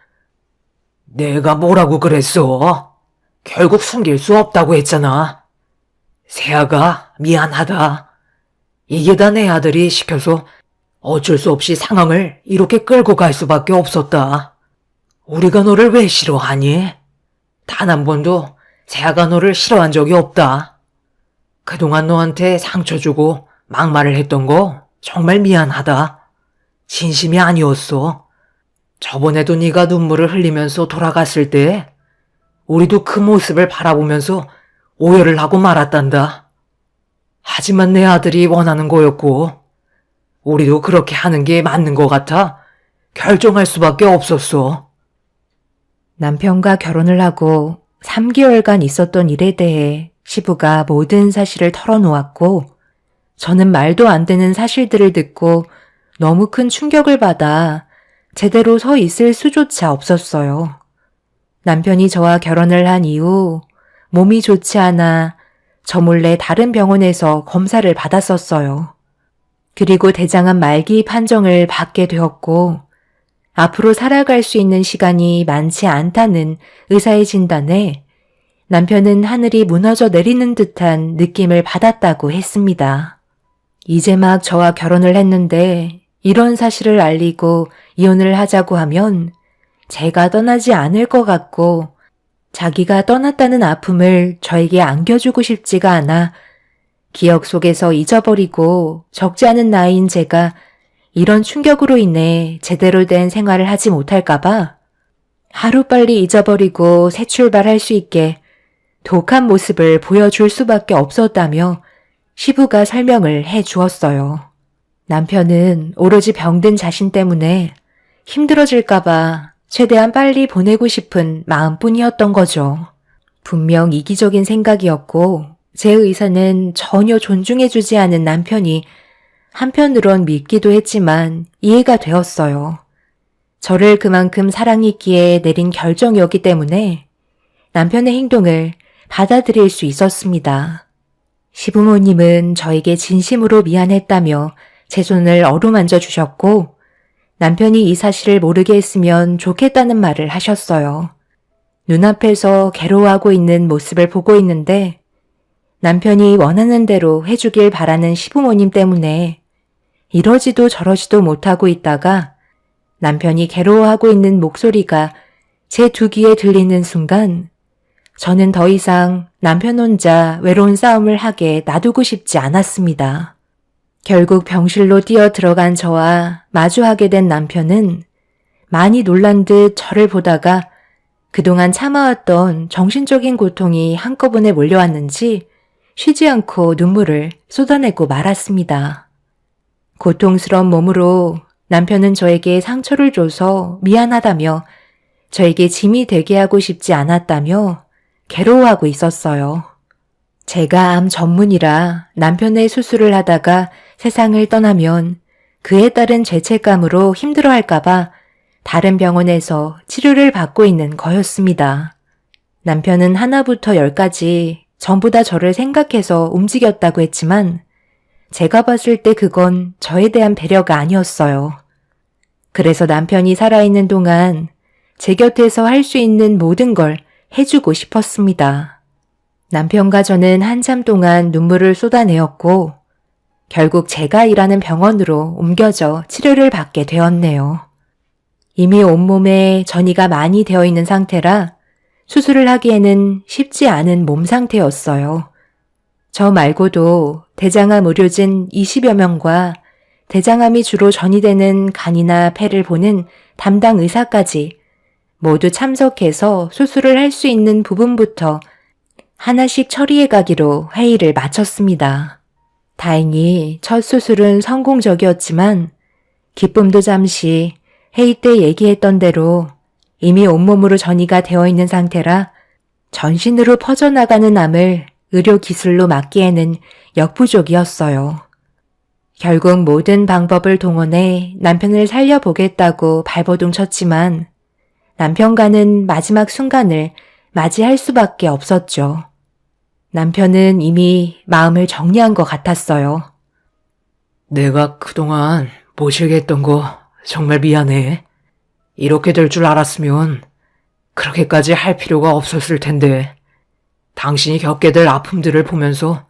Speaker 3: 내가 뭐라고 그랬어? 결국 숨길 수 없다고 했잖아. 세아가 미안하다. 이게 다 내 아들이 시켜서 어쩔 수 없이 상황을 이렇게 끌고 갈 수밖에 없었다. 우리가 너를 왜 싫어하니? 단 한 번도 세아가 너를 싫어한 적이 없다. 그동안 너한테 상처 주고 막말을 했던 거 정말 미안하다. 진심이 아니었어. 저번에도 네가 눈물을 흘리면서 돌아갔을 때 우리도 그 모습을 바라보면서 오열을 하고 말았단다. 하지만 내 아들이 원하는 거였고 우리도 그렇게 하는 게 맞는 것 같아 결정할 수밖에 없었어.
Speaker 4: 남편과 결혼을 하고 3개월간 있었던 일에 대해 시부가 모든 사실을 털어놓았고 저는 말도 안 되는 사실들을 듣고 너무 큰 충격을 받아 제대로 서 있을 수조차 없었어요. 남편이 저와 결혼을 한 이후 몸이 좋지 않아 저 몰래 다른 병원에서 검사를 받았었어요. 그리고 대장암 말기 판정을 받게 되었고 앞으로 살아갈 수 있는 시간이 많지 않다는 의사의 진단에 남편은 하늘이 무너져 내리는 듯한 느낌을 받았다고 했습니다. 이제 막 저와 결혼을 했는데 이런 사실을 알리고 이혼을 하자고 하면 제가 떠나지 않을 것 같고 자기가 떠났다는 아픔을 저에게 안겨주고 싶지가 않아 기억 속에서 잊어버리고 적지 않은 나이인 제가 이런 충격으로 인해 제대로 된 생활을 하지 못할까봐 하루빨리 잊어버리고 새 출발할 수 있게 독한 모습을 보여줄 수밖에 없었다며 시부가 설명을 해 주었어요. 남편은 오로지 병든 자신 때문에 힘들어질까봐 최대한 빨리 보내고 싶은 마음뿐이었던 거죠. 분명 이기적인 생각이었고 제 의사는 전혀 존중해주지 않은 남편이 한편으론 믿기도 했지만 이해가 되었어요. 저를 그만큼 사랑했기에 내린 결정이었기 때문에 남편의 행동을 받아들일 수 있었습니다. 시부모님은 저에게 진심으로 미안했다며 제 손을 어루만져 주셨고 남편이 이 사실을 모르게 했으면 좋겠다는 말을 하셨어요. 눈앞에서 괴로워하고 있는 모습을 보고 있는데 남편이 원하는 대로 해주길 바라는 시부모님 때문에 이러지도 저러지도 못하고 있다가 남편이 괴로워하고 있는 목소리가 제 두 귀에 들리는 순간 저는 더 이상 남편 혼자 외로운 싸움을 하게 놔두고 싶지 않았습니다. 결국 병실로 뛰어 들어간 저와 마주하게 된 남편은 많이 놀란 듯 저를 보다가 그동안 참아왔던 정신적인 고통이 한꺼번에 몰려왔는지 쉬지 않고 눈물을 쏟아내고 말았습니다. 고통스러운 몸으로 남편은 저에게 상처를 줘서 미안하다며 저에게 짐이 되게 하고 싶지 않았다며 괴로워하고 있었어요. 제가 암 전문이라 남편의 수술을 하다가 세상을 떠나면 그에 따른 죄책감으로 힘들어할까봐 다른 병원에서 치료를 받고 있는 거였습니다. 남편은 하나부터 10까지 전부 다 저를 생각해서 움직였다고 했지만 제가 봤을 때 그건 저에 대한 배려가 아니었어요. 그래서 남편이 살아있는 동안 제 곁에서 할 수 있는 모든 걸 해주고 싶었습니다. 남편과 저는 한참 동안 눈물을 쏟아내었고 결국 제가 일하는 병원으로 옮겨져 치료를 받게 되었네요. 이미 온몸에 전이가 많이 되어 있는 상태라 수술을 하기에는 쉽지 않은 몸 상태였어요. 저 말고도 대장암 의료진 20여 명과 대장암이 주로 전이되는 간이나 폐를 보는 담당 의사까지 모두 참석해서 수술을 할 수 있는 부분부터 하나씩 처리해 가기로 회의를 마쳤습니다. 다행히 첫 수술은 성공적이었지만 기쁨도 잠시 회의 때 얘기했던 대로 이미 온몸으로 전이가 되어 있는 상태라 전신으로 퍼져나가는 암을 의료 기술로 막기에는 역부족이었어요. 결국 모든 방법을 동원해 남편을 살려보겠다고 발버둥 쳤지만 남편과는 마지막 순간을 맞이할 수밖에 없었죠. 남편은 이미 마음을 정리한 것 같았어요.
Speaker 3: 내가 그동안 모시게 했던 거 정말 미안해. 이렇게 될 줄 알았으면 그렇게까지 할 필요가 없었을 텐데 당신이 겪게 될 아픔들을 보면서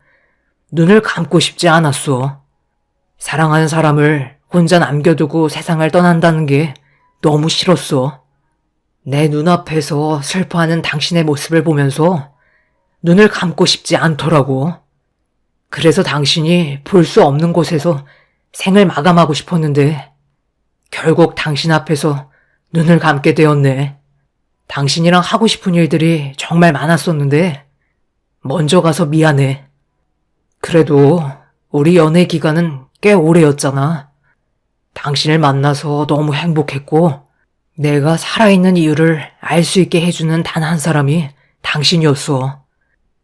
Speaker 3: 눈을 감고 싶지 않았어. 사랑하는 사람을 혼자 남겨두고 세상을 떠난다는 게 너무 싫었어. 내 눈앞에서 슬퍼하는 당신의 모습을 보면서 눈을 감고 싶지 않더라고. 그래서 당신이 볼 수 없는 곳에서 생을 마감하고 싶었는데 결국 당신 앞에서 눈을 감게 되었네. 당신이랑 하고 싶은 일들이 정말 많았었는데 먼저 가서 미안해. 그래도 우리 연애 기간은 꽤 오래였잖아. 당신을 만나서 너무 행복했고 내가 살아있는 이유를 알 수 있게 해주는 단 한 사람이 당신이었어.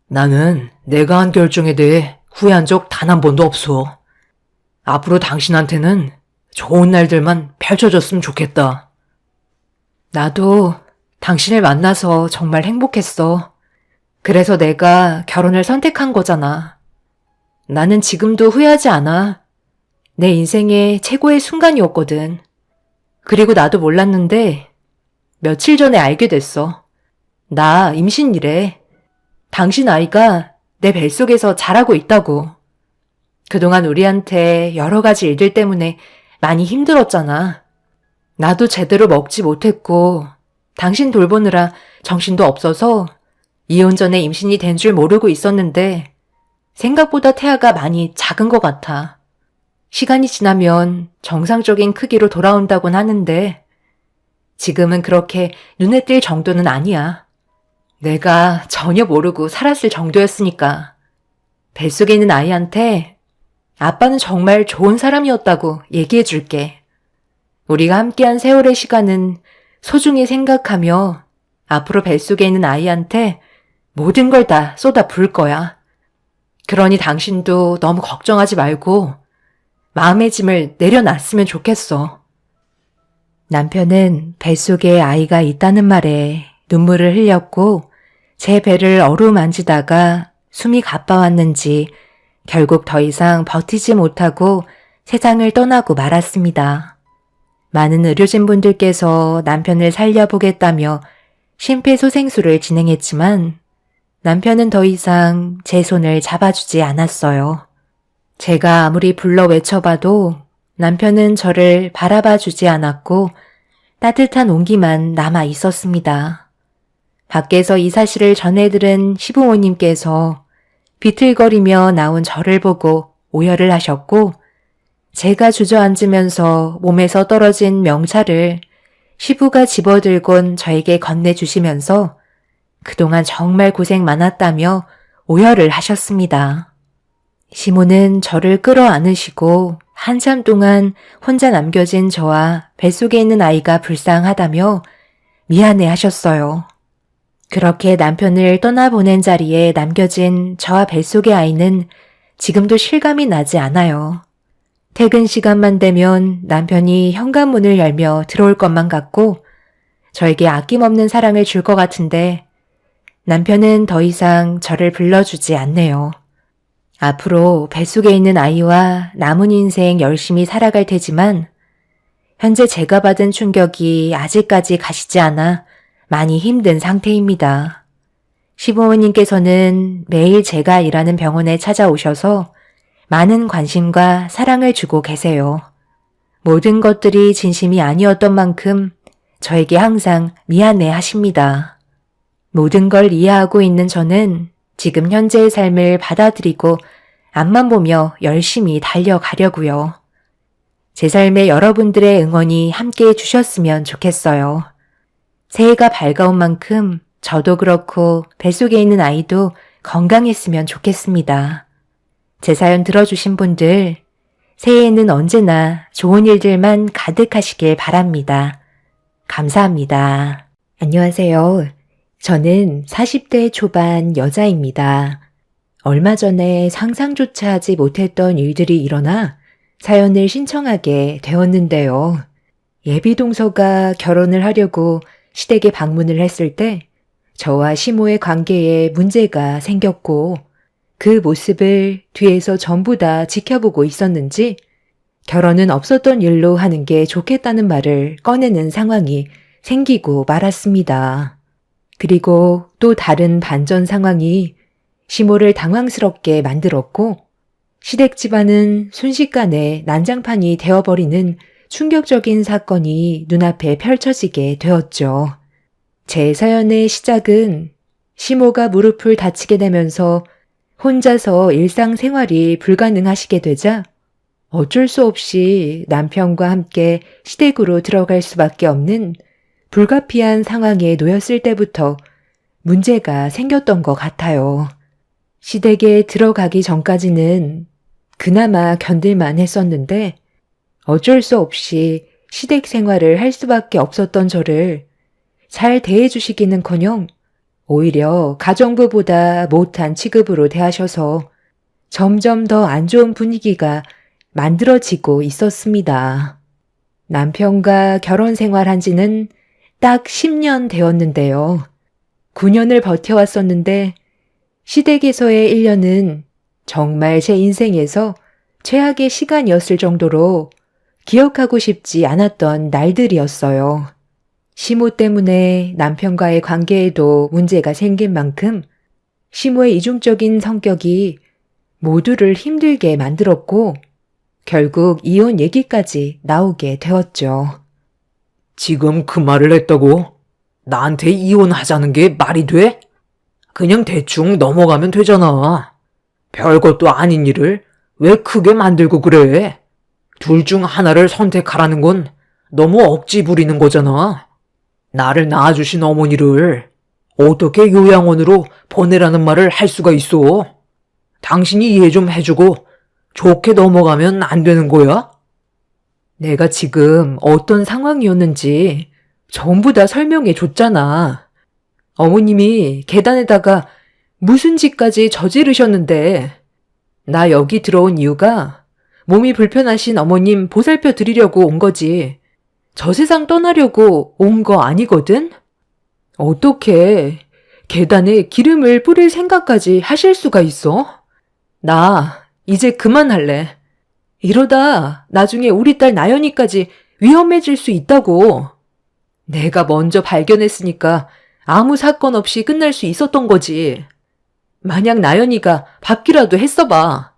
Speaker 3: 나는 내가 한 결정에 대해 후회한 적 단 한 번도 없어. 앞으로 당신한테는 좋은 날들만 펼쳐졌으면 좋겠다.
Speaker 1: 나도 당신을 만나서 정말 행복했어. 그래서 내가 결혼을 선택한 거잖아. 나는 지금도 후회하지 않아. 내 인생의 최고의 순간이었거든. 그리고 나도 몰랐는데 며칠 전에 알게 됐어. 나 임신이래. 당신 아이가 내 뱃속에서 자라고 있다고. 그동안 우리한테 여러 가지 일들 때문에 많이 힘들었잖아. 나도 제대로 먹지 못했고 당신 돌보느라 정신도 없어서 이혼 전에 임신이 된 줄 모르고 있었는데 생각보다 태아가 많이 작은 것 같아. 시간이 지나면 정상적인 크기로 돌아온다곤 하는데 지금은 그렇게 눈에 띌 정도는 아니야. 내가 전혀 모르고 살았을 정도였으니까. 뱃속에 있는 아이한테 아빠는 정말 좋은 사람이었다고 얘기해 줄게. 우리가 함께한 세월의 시간은 소중히 생각하며 앞으로 뱃속에 있는 아이한테 모든 걸 다 쏟아 부을 거야. 그러니 당신도 너무 걱정하지 말고 마음의 짐을 내려놨으면 좋겠어.
Speaker 4: 남편은 뱃속에 아이가 있다는 말에 눈물을 흘렸고 제 배를 어루만지다가 숨이 가빠왔는지 결국 더 이상 버티지 못하고 세상을 떠나고 말았습니다. 많은 의료진분들께서 남편을 살려보겠다며 심폐소생술을 진행했지만 남편은 더 이상 제 손을 잡아주지 않았어요. 제가 아무리 불러 외쳐봐도 남편은 저를 바라봐 주지 않았고 따뜻한 온기만 남아 있었습니다. 밖에서 이 사실을 전해들은 시부모님께서 비틀거리며 나온 저를 보고 오열을 하셨고 제가 주저앉으면서 몸에서 떨어진 명찰을 시부가 집어들곤 저에게 건네주시면서 그동안 정말 고생 많았다며 오열을 하셨습니다. 시모는 저를 끌어안으시고 한참 동안 혼자 남겨진 저와 뱃속에 있는 아이가 불쌍하다며 미안해 하셨어요. 그렇게 남편을 떠나보낸 자리에 남겨진 저와 뱃속의 아이는 지금도 실감이 나지 않아요. 퇴근 시간만 되면 남편이 현관문을 열며 들어올 것만 같고 저에게 아낌없는 사랑을 줄 것 같은데 남편은 더 이상 저를 불러주지 않네요. 앞으로 뱃속에 있는 아이와 남은 인생 열심히 살아갈 테지만 현재 제가 받은 충격이 아직까지 가시지 않아 많이 힘든 상태입니다. 시부모님께서는 매일 제가 일하는 병원에 찾아오셔서 많은 관심과 사랑을 주고 계세요. 모든 것들이 진심이 아니었던 만큼 저에게 항상 미안해 하십니다. 모든 걸 이해하고 있는 저는 지금 현재의 삶을 받아들이고 앞만 보며 열심히 달려가려고요. 제 삶에 여러분들의 응원이 함께 해주셨으면 좋겠어요. 새해가 밝아온 만큼 저도 그렇고 뱃속에 있는 아이도 건강했으면 좋겠습니다. 제 사연 들어주신 분들, 새해에는 언제나 좋은 일들만 가득하시길 바랍니다. 감사합니다. 안녕하세요. 저는 40대 초반 여자입니다. 얼마 전에 상상조차 하지 못했던 일들이 일어나 사연을 신청하게 되었는데요. 예비동서가 결혼을 하려고 시댁에 방문을 했을 때 저와 시모의 관계에 문제가 생겼고 그 모습을 뒤에서 전부 다 지켜보고 있었는지 결혼은 없었던 일로 하는 게 좋겠다는 말을 꺼내는 상황이 생기고 말았습니다. 그리고 또 다른 반전 상황이 시모를 당황스럽게 만들었고 시댁 집안은 순식간에 난장판이 되어버리는 충격적인 사건이 눈앞에 펼쳐지게 되었죠. 제 사연의 시작은 시모가 무릎을 다치게 되면서 혼자서 일상생활이 불가능하시게 되자 어쩔 수 없이 남편과 함께 시댁으로 들어갈 수밖에 없는 불가피한 상황에 놓였을 때부터 문제가 생겼던 것 같아요. 시댁에 들어가기 전까지는 그나마 견딜만 했었는데 어쩔 수 없이 시댁 생활을 할 수밖에 없었던 저를 잘 대해주시기는커녕 오히려 가정부보다 못한 취급으로 대하셔서 점점 더 안 좋은 분위기가 만들어지고 있었습니다. 남편과 결혼 생활한 지는 딱 10년 되었는데요. 9년을 버텨왔었는데 시댁에서의 1년은 정말 제 인생에서 최악의 시간이었을 정도로 기억하고 싶지 않았던 날들이었어요. 시모 때문에 남편과의 관계에도 문제가 생긴 만큼 시모의 이중적인 성격이 모두를 힘들게 만들었고 결국 이혼 얘기까지 나오게 되었죠.
Speaker 3: 지금 그 말을 했다고? 나한테 이혼하자는 게 말이 돼? 그냥 대충 넘어가면 되잖아. 별것도 아닌 일을 왜 크게 만들고 그래? 둘 중 하나를 선택하라는 건 너무 억지 부리는 거잖아. 나를 낳아주신 어머니를 어떻게 요양원으로 보내라는 말을 할 수가 있어? 당신이 이해 좀 해주고 좋게 넘어가면 안 되는 거야?
Speaker 1: 내가 지금 어떤 상황이었는지 전부 다 설명해 줬잖아. 어머님이 계단에다가 무슨 짓까지 저지르셨는데 나 여기 들어온 이유가 몸이 불편하신 어머님 보살펴 드리려고 온 거지. 저 세상 떠나려고 온 거 아니거든? 어떻게 계단에 기름을 뿌릴 생각까지 하실 수가 있어? 나 이제 그만할래. 이러다 나중에 우리 딸 나연이까지 위험해질 수 있다고. 내가 먼저 발견했으니까 아무 사건 없이 끝날 수 있었던 거지. 만약 나연이가 받기라도 했어봐.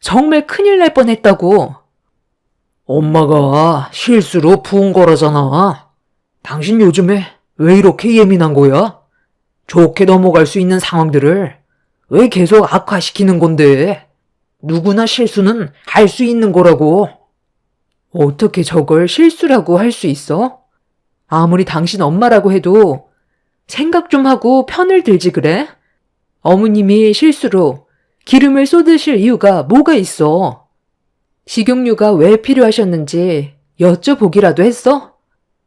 Speaker 1: 정말 큰일 날 뻔했다고.
Speaker 3: 엄마가 실수로 부은 거라잖아. 당신 요즘에 왜 이렇게 예민한 거야? 좋게 넘어갈 수 있는 상황들을 왜 계속 악화시키는 건데? 누구나 실수는 할 수 있는 거라고.
Speaker 1: 어떻게 저걸 실수라고 할 수 있어? 아무리 당신 엄마라고 해도 생각 좀 하고 편을 들지 그래? 어머님이 실수로 기름을 쏟으실 이유가 뭐가 있어? 식용유가 왜 필요하셨는지 여쭤보기라도 했어?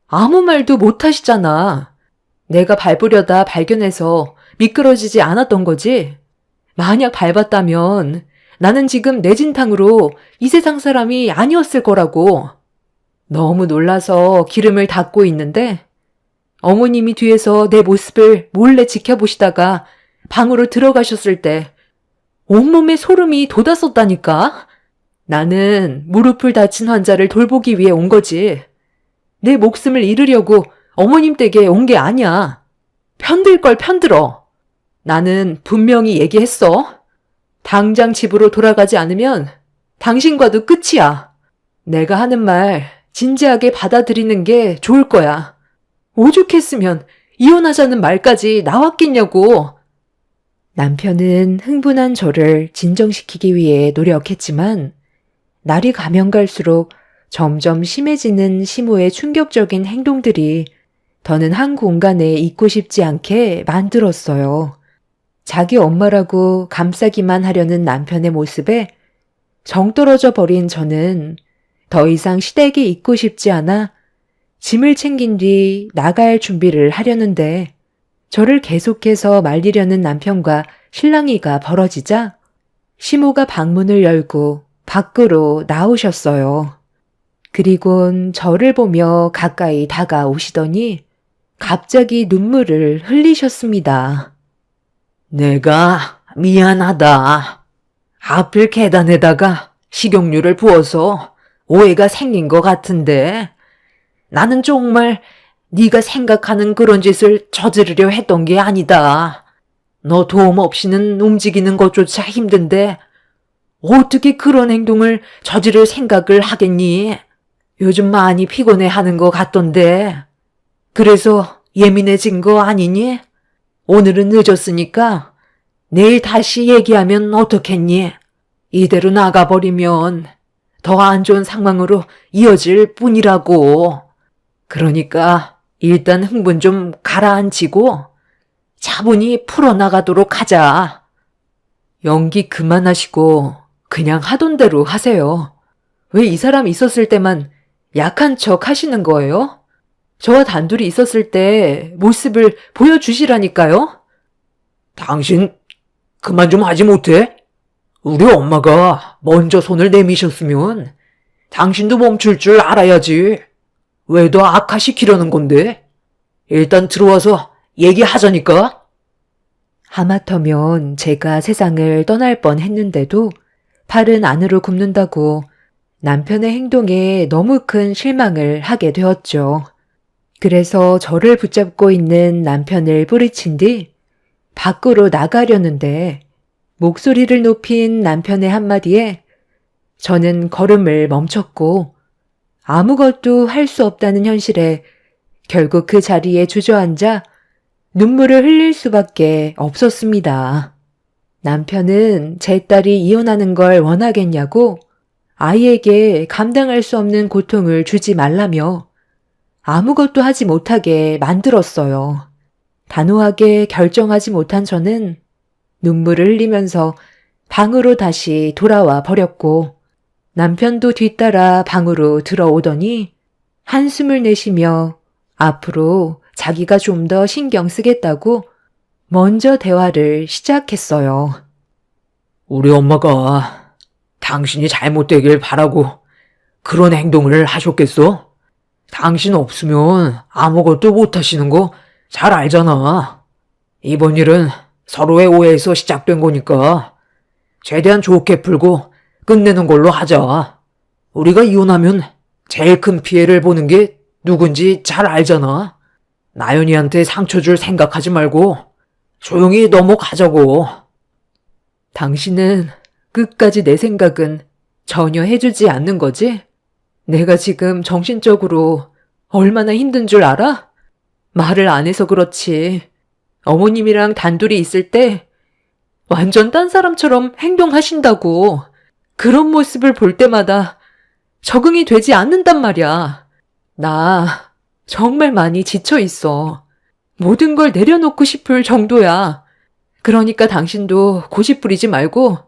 Speaker 1: 아무 말도 못 하시잖아. 내가 밟으려다 발견해서 미끄러지지 않았던 거지? 만약 밟았다면 나는 지금 내진탕으로 이 세상 사람이 아니었을 거라고. 너무 놀라서 기름을 닦고 있는데 어머님이 뒤에서 내 모습을 몰래 지켜보시다가 방으로 들어가셨을 때 온몸에 소름이 돋았었다니까. 나는 무릎을 다친 환자를 돌보기 위해 온 거지. 내 목숨을 잃으려고 어머님 댁에 온 게 아니야. 편들 걸 편들어. 나는 분명히 얘기했어. 당장 집으로 돌아가지 않으면 당신과도 끝이야. 내가 하는 말 진지하게 받아들이는 게 좋을 거야. 오죽했으면 이혼하자는 말까지 나왔겠냐고. 남편은 흥분한 저를 진정시키기 위해 노력했지만 날이 가면 갈수록 점점 심해지는 시모의 충격적인 행동들이 더는 한 공간에 있고 싶지 않게 만들었어요. 자기 엄마라고 감싸기만 하려는 남편의 모습에 정 떨어져 버린 저는 더 이상 시댁에 있고 싶지 않아 짐을 챙긴 뒤 나갈 준비를 하려는데 저를 계속해서 말리려는 남편과 실랑이가 벌어지자 시모가 방문을 열고 밖으로 나오셨어요. 그리곤 저를 보며 가까이 다가오시더니 갑자기 눈물을 흘리셨습니다.
Speaker 3: 내가 미안하다. 하필 계단에다가 식용유를 부어서 오해가 생긴 것 같은데 나는 정말 네가 생각하는 그런 짓을 저지르려 했던 게 아니다. 너 도움 없이는 움직이는 것조차 힘든데 어떻게 그런 행동을 저지를 생각을 하겠니? 요즘 많이 피곤해 하는 것 같던데. 그래서 예민해진 거 아니니? 오늘은 늦었으니까 내일 다시 얘기하면 어떻겠니? 이대로 나가버리면 더 안 좋은 상황으로 이어질 뿐이라고. 그러니까 일단 흥분 좀 가라앉히고 차분히 풀어나가도록 하자. 연기 그만하시고 그냥 하던 대로 하세요. 왜 이 사람 있었을 때만 약한 척 하시는 거예요? 저와 단둘이 있었을 때 모습을 보여주시라니까요? 당신 그만 좀 하지 못해? 우리 엄마가 먼저 손을 내미셨으면 당신도 멈출 줄 알아야지. 왜 더 악화시키려는 건데? 일단 들어와서 얘기하자니까.
Speaker 1: 하마터면 제가 세상을 떠날 뻔 했는데도 팔은 안으로 굽는다고 남편의 행동에 너무 큰 실망을 하게 되었죠. 그래서 저를 붙잡고 있는 남편을 뿌리친 뒤 밖으로 나가려는데 목소리를 높인 남편의 한마디에 저는 걸음을 멈췄고 아무것도 할 수 없다는 현실에 결국 그 자리에 주저앉아 눈물을 흘릴 수밖에 없었습니다. 남편은 제 딸이 이혼하는 걸 원하겠냐고 아이에게 감당할 수 없는 고통을 주지 말라며 아무것도 하지 못하게 만들었어요. 단호하게 결정하지 못한 저는 눈물을 흘리면서 방으로 다시 돌아와 버렸고 남편도 뒤따라 방으로 들어오더니 한숨을 내쉬며 앞으로 자기가 좀 더 신경 쓰겠다고 먼저 대화를 시작했어요.
Speaker 3: 우리 엄마가 당신이 잘못되길 바라고 그런 행동을 하셨겠어? 당신 없으면 아무것도 못하시는 거 잘 알잖아. 이번 일은 서로의 오해에서 시작된 거니까 최대한 좋게 풀고 끝내는 걸로 하자. 우리가 이혼하면 제일 큰 피해를 보는 게 누군지 잘 알잖아. 나연이한테 상처 줄 생각하지 말고 조용히 넘어가자고.
Speaker 1: 당신은 끝까지 내 생각은 전혀 해주지 않는 거지? 내가 지금 정신적으로 얼마나 힘든 줄 알아? 말을 안 해서 그렇지. 어머님이랑 단둘이 있을 때 완전 딴 사람처럼 행동하신다고. 그런 모습을 볼 때마다 적응이 되지 않는단 말이야. 나 정말 많이 지쳐 있어. 모든 걸 내려놓고 싶을 정도야. 그러니까 당신도 고집 부리지 말고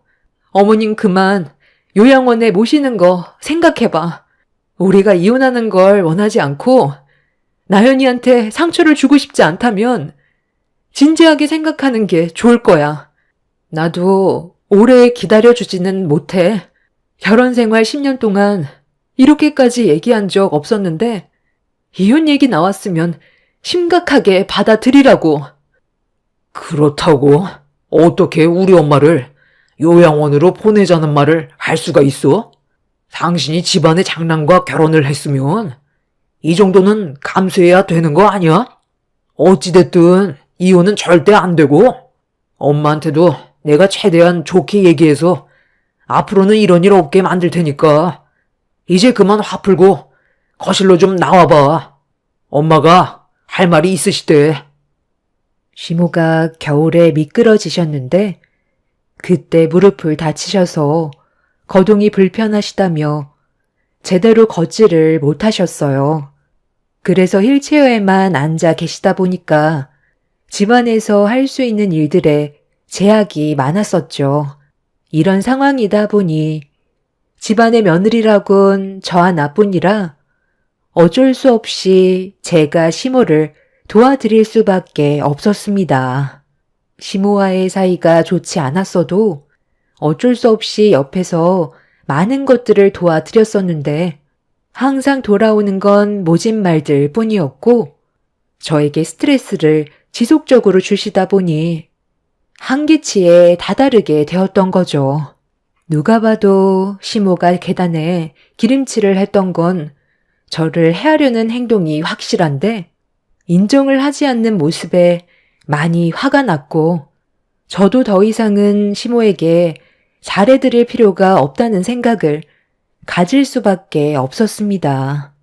Speaker 1: 어머님 그만 요양원에 모시는 거 생각해봐. 우리가 이혼하는 걸 원하지 않고 나연이한테 상처를 주고 싶지 않다면 진지하게 생각하는 게 좋을 거야. 나도 오래 기다려주지는 못해. 결혼 생활 10년 동안 이렇게까지 얘기한 적 없었는데 이혼 얘기 나왔으면 심각하게 받아들이라고.
Speaker 3: 그렇다고 어떻게 우리 엄마를 요양원으로 보내자는 말을 할 수가 있어? 당신이 집안의 장남과 결혼을 했으면 이 정도는 감수해야 되는 거 아니야? 어찌됐든 이혼은 절대 안 되고 엄마한테도 내가 최대한 좋게 얘기해서 앞으로는 이런 일 없게 만들 테니까 이제 그만 화 풀고 거실로 좀 나와봐. 엄마가 할 말이 있으시대.
Speaker 1: 시모가 겨울에 미끄러지셨는데 그때 무릎을 다치셔서 거동이 불편하시다며 제대로 걷지를 못하셨어요. 그래서 휠체어에만 앉아 계시다 보니까 집안에서 할 수 있는 일들에 제약이 많았었죠. 이런 상황이다 보니 집안의 며느리라곤 저 하나뿐이라 어쩔 수 없이 제가 시모를 도와드릴 수밖에 없었습니다. 시모와의 사이가 좋지 않았어도 어쩔 수 없이 옆에서 많은 것들을 도와드렸었는데 항상 돌아오는 건 모진 말들 뿐이었고 저에게 스트레스를 지속적으로 주시다 보니 한계치에 다다르게 되었던 거죠. 누가 봐도 시모가 계단에 기름칠을 했던 건 저를 해하려는 행동이 확실한데 인정을 하지 않는 모습에 많이 화가 났고 저도 더 이상은 시모에게 잘해드릴 필요가 없다는 생각을 가질 수밖에 없었습니다.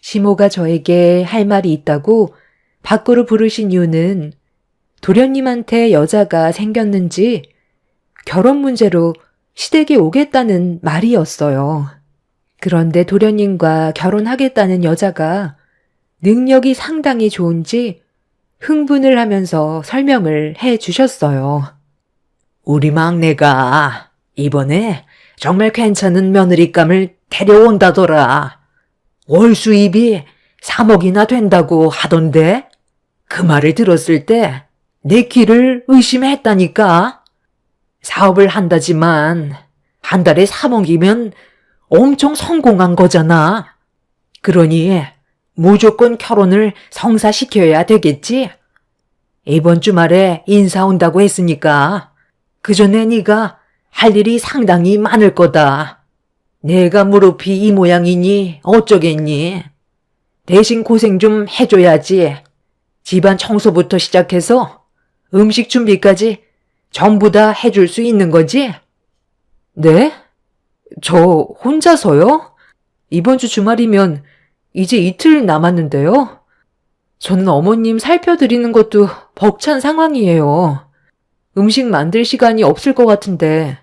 Speaker 1: 시모가 저에게 할 말이 있다고 밖으로 부르신 이유는 도련님한테 여자가 생겼는지 결혼 문제로 시댁에 오겠다는 말이었어요. 그런데 도련님과 결혼하겠다는 여자가 능력이 상당히 좋은지 흥분을 하면서 설명을 해 주셨어요.
Speaker 3: 우리 막내가 이번에 정말 괜찮은 며느리감을 데려온다더라. 월 수입이 3억이나 된다고 하던데 그 말을 들었을 때 내 귀를 의심했다니까. 사업을 한다지만 한 달에 3억이면 엄청 성공한 거잖아. 그러니 무조건 결혼을 성사시켜야 되겠지? 이번 주말에 인사 온다고 했으니까 그 전에 네가 할 일이 상당히 많을 거다. 내가 무릎이 이 모양이니 어쩌겠니? 대신 고생 좀 해줘야지. 집안 청소부터 시작해서 음식 준비까지 전부 다 해줄 수 있는 거지?
Speaker 1: 네? 저 혼자서요? 이번 주 주말이면 이제 이틀 남았는데요. 저는 어머님 살펴드리는 것도 벅찬 상황이에요. 음식 만들 시간이 없을 것 같은데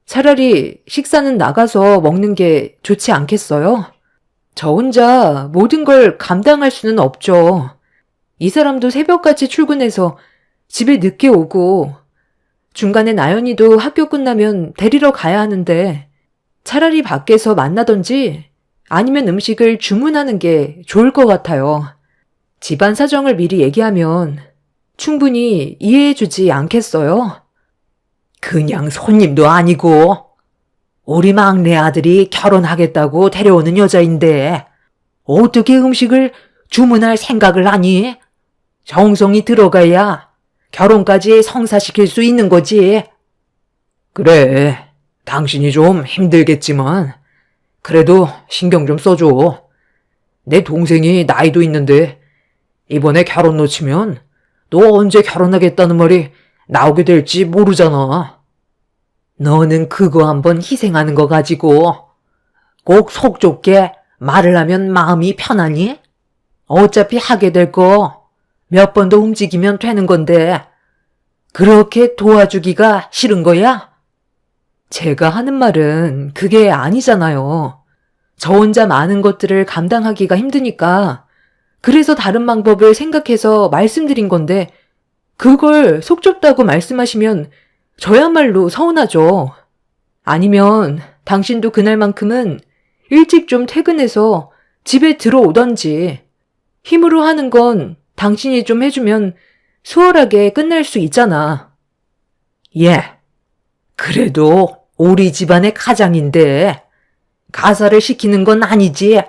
Speaker 1: 차라리 식사는 나가서 먹는 게 좋지 않겠어요? 저 혼자 모든 걸 감당할 수는 없죠. 이 사람도 새벽같이 출근해서 집에 늦게 오고 중간에 나연이도 학교 끝나면 데리러 가야 하는데 차라리 밖에서 만나던지 아니면 음식을 주문하는 게 좋을 것 같아요. 집안 사정을 미리 얘기하면 충분히 이해해주지 않겠어요?
Speaker 3: 그냥 손님도 아니고 우리 막내 아들이 결혼하겠다고 데려오는 여자인데 어떻게 음식을 주문할 생각을 하니? 정성이 들어가야 결혼까지 성사시킬 수 있는 거지. 그래, 당신이 좀 힘들겠지만 그래도 신경 좀 써줘. 내 동생이 나이도 있는데 이번에 결혼 놓치면 너 언제 결혼하겠다는 말이 나오게 될지 모르잖아. 너는 그거 한번 희생하는 거 가지고 꼭 속 좁게 말을 하면 마음이 편하니? 어차피 하게 될 거 몇 번 더 움직이면 되는 건데 그렇게 도와주기가 싫은 거야?
Speaker 1: 제가 하는 말은 그게 아니잖아요. 저 혼자 많은 것들을 감당하기가 힘드니까 그래서 다른 방법을 생각해서 말씀드린 건데 그걸 속 좁다고 말씀하시면 저야말로 서운하죠. 아니면 당신도 그날만큼은 일찍 좀 퇴근해서 집에 들어오던지 힘으로 하는 건 당신이 좀 해주면 수월하게 끝날 수 있잖아.
Speaker 3: 예, 그래도 우리 집안의 가장인데 가사를 시키는 건 아니지.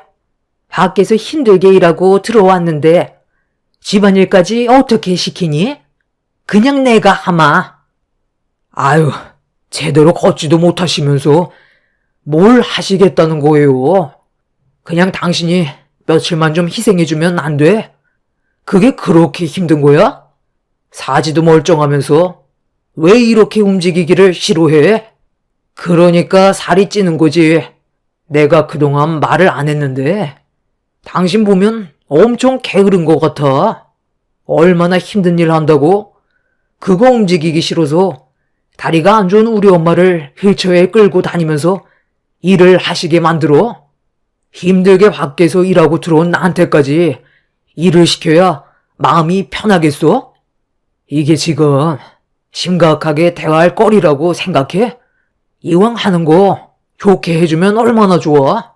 Speaker 3: 밖에서 힘들게 일하고 들어왔는데 집안일까지 어떻게 시키니? 그냥 내가 하마. 아유, 제대로 걷지도 못하시면서 뭘 하시겠다는 거예요? 그냥 당신이 며칠만 좀 희생해주면 안 돼? 그게 그렇게 힘든 거야? 사지도 멀쩡하면서 왜 이렇게 움직이기를 싫어해? 그러니까 살이 찌는 거지. 내가 그동안 말을 안 했는데 당신 보면 엄청 게으른 것 같아. 얼마나 힘든 일 한다고? 그거 움직이기 싫어서 다리가 안 좋은 우리 엄마를 휠체어에 끌고 다니면서 일을 하시게 만들어? 힘들게 밖에서 일하고 들어온 나한테까지 일을 시켜야 마음이 편하겠어? 이게 지금 심각하게 대화할 거리라고 생각해? 이왕 하는 거 좋게 해주면 얼마나 좋아?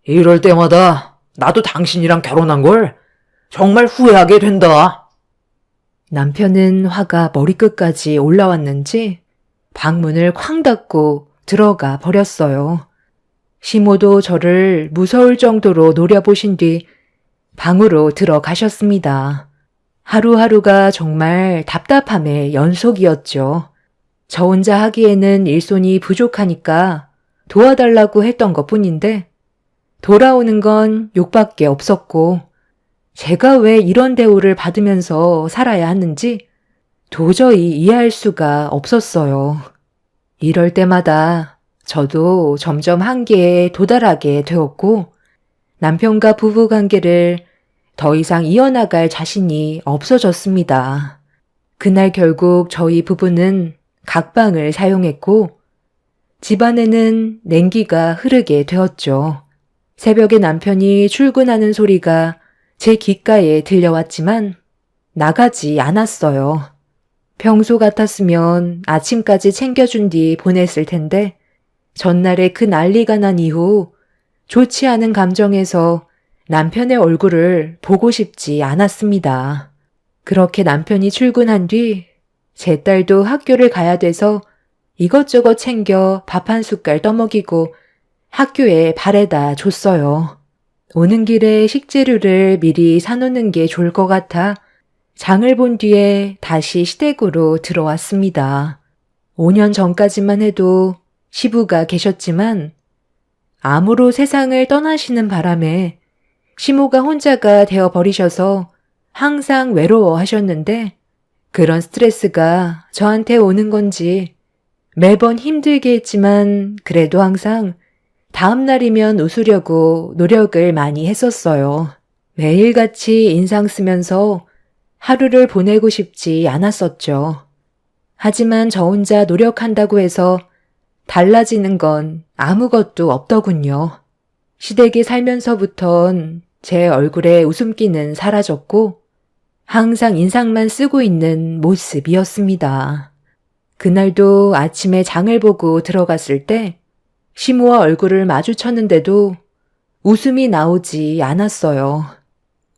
Speaker 3: 이럴 때마다 나도 당신이랑 결혼한 걸 정말 후회하게 된다.
Speaker 1: 남편은 화가 머리끝까지 올라왔는지 방문을 쾅 닫고 들어가 버렸어요. 시모도 저를 무서울 정도로 노려보신 뒤 방으로 들어가셨습니다. 하루하루가 정말 답답함의 연속이었죠. 저 혼자 하기에는 일손이 부족하니까 도와달라고 했던 것뿐인데 돌아오는 건 욕밖에 없었고 제가 왜 이런 대우를 받으면서 살아야 하는지 도저히 이해할 수가 없었어요. 이럴 때마다 저도 점점 한계에 도달하게 되었고 남편과 부부 관계를 더 이상 이어나갈 자신이 없어졌습니다. 그날 결국 저희 부부는 각방을 사용했고 집안에는 냉기가 흐르게 되었죠. 새벽에 남편이 출근하는 소리가 제 귓가에 들려왔지만 나가지 않았어요. 평소 같았으면 아침까지 챙겨준 뒤 보냈을 텐데 전날에 그 난리가 난 이후 좋지 않은 감정에서 남편의 얼굴을 보고 싶지 않았습니다. 그렇게 남편이 출근한 뒤 제 딸도 학교를 가야 돼서 이것저것 챙겨 밥 한 숟갈 떠먹이고 학교에 바래다 줬어요. 오는 길에 식재료를 미리 사놓는 게 좋을 것 같아 장을 본 뒤에 다시 시댁으로 들어왔습니다. 5년 전까지만 해도 시부가 계셨지만 암으로 세상을 떠나시는 바람에 시모가 혼자가 되어버리셔서 항상 외로워하셨는데 그런 스트레스가 저한테 오는 건지 매번 힘들게 했지만 그래도 항상 다음 날이면 웃으려고 노력을 많이 했었어요. 매일같이 인상 쓰면서 하루를 보내고 싶지 않았었죠. 하지만 저 혼자 노력한다고 해서 달라지는 건 아무것도 없더군요. 시댁에 살면서부턴 제 얼굴에 웃음기는 사라졌고 항상 인상만 쓰고 있는 모습이었습니다. 그날도 아침에 장을 보고 들어갔을 때 시모와 얼굴을 마주쳤는데도 웃음이 나오지 않았어요.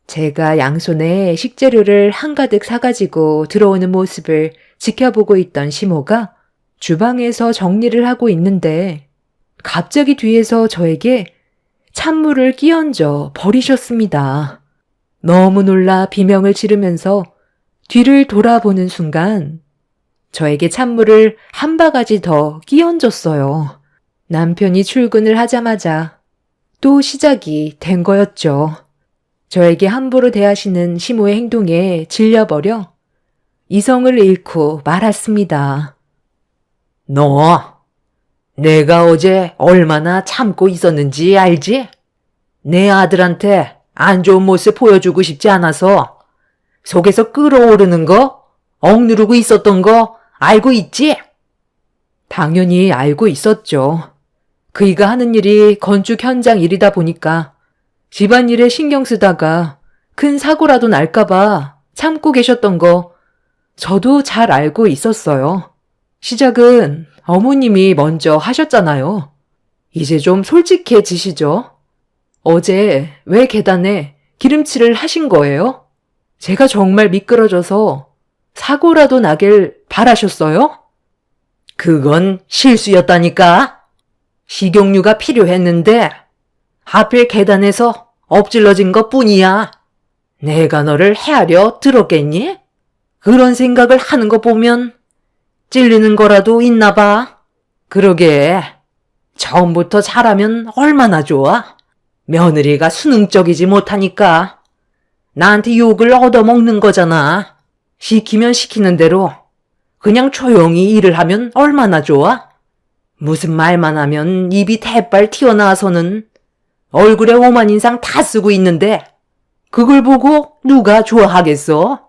Speaker 1: 제가 양손에 식재료를 한가득 사가지고 들어오는 모습을 지켜보고 있던 시모가 주방에서 정리를 하고 있는데 갑자기 뒤에서 저에게 찬물을 끼얹어 버리셨습니다. 너무 놀라 비명을 지르면서 뒤를 돌아보는 순간 저에게 찬물을 한 바가지 더 끼얹었어요. 남편이 출근을 하자마자 또 시작이 된 거였죠. 저에게 함부로 대하시는 시모의 행동에 질려버려 이성을 잃고 말았습니다.
Speaker 2: 너, 내가 어제 얼마나 참고 있었는지 알지? 내 아들한테 안 좋은 모습 보여주고 싶지 않아서 속에서 끓어오르는 거, 억누르고 있었던 거 알고 있지?
Speaker 1: 당연히 알고 있었죠. 그이가 하는 일이 건축 현장 일이다 보니까 집안일에 신경 쓰다가 큰 사고라도 날까봐 참고 계셨던 거 저도 잘 알고 있었어요. 시작은 어머님이 먼저 하셨잖아요. 이제 좀 솔직해지시죠? 어제 왜 계단에 기름칠을 하신 거예요? 제가 정말 미끄러져서 사고라도 나길 바라셨어요?
Speaker 2: 그건 실수였다니까. 식용유가 필요했는데 하필 계단에서 엎질러진 것 뿐이야. 내가 너를 헤아려 들었겠니? 그런 생각을 하는 거 보면 찔리는 거라도 있나 봐. 그러게 처음부터 잘하면 얼마나 좋아. 며느리가 수능적이지 못하니까 나한테 욕을 얻어먹는 거잖아. 시키면 시키는 대로 그냥 조용히 일을 하면 얼마나 좋아? 무슨 말만 하면 입이 대빨 튀어나와서는 얼굴에 오만 인상 다 쓰고 있는데 그걸 보고 누가 좋아하겠어?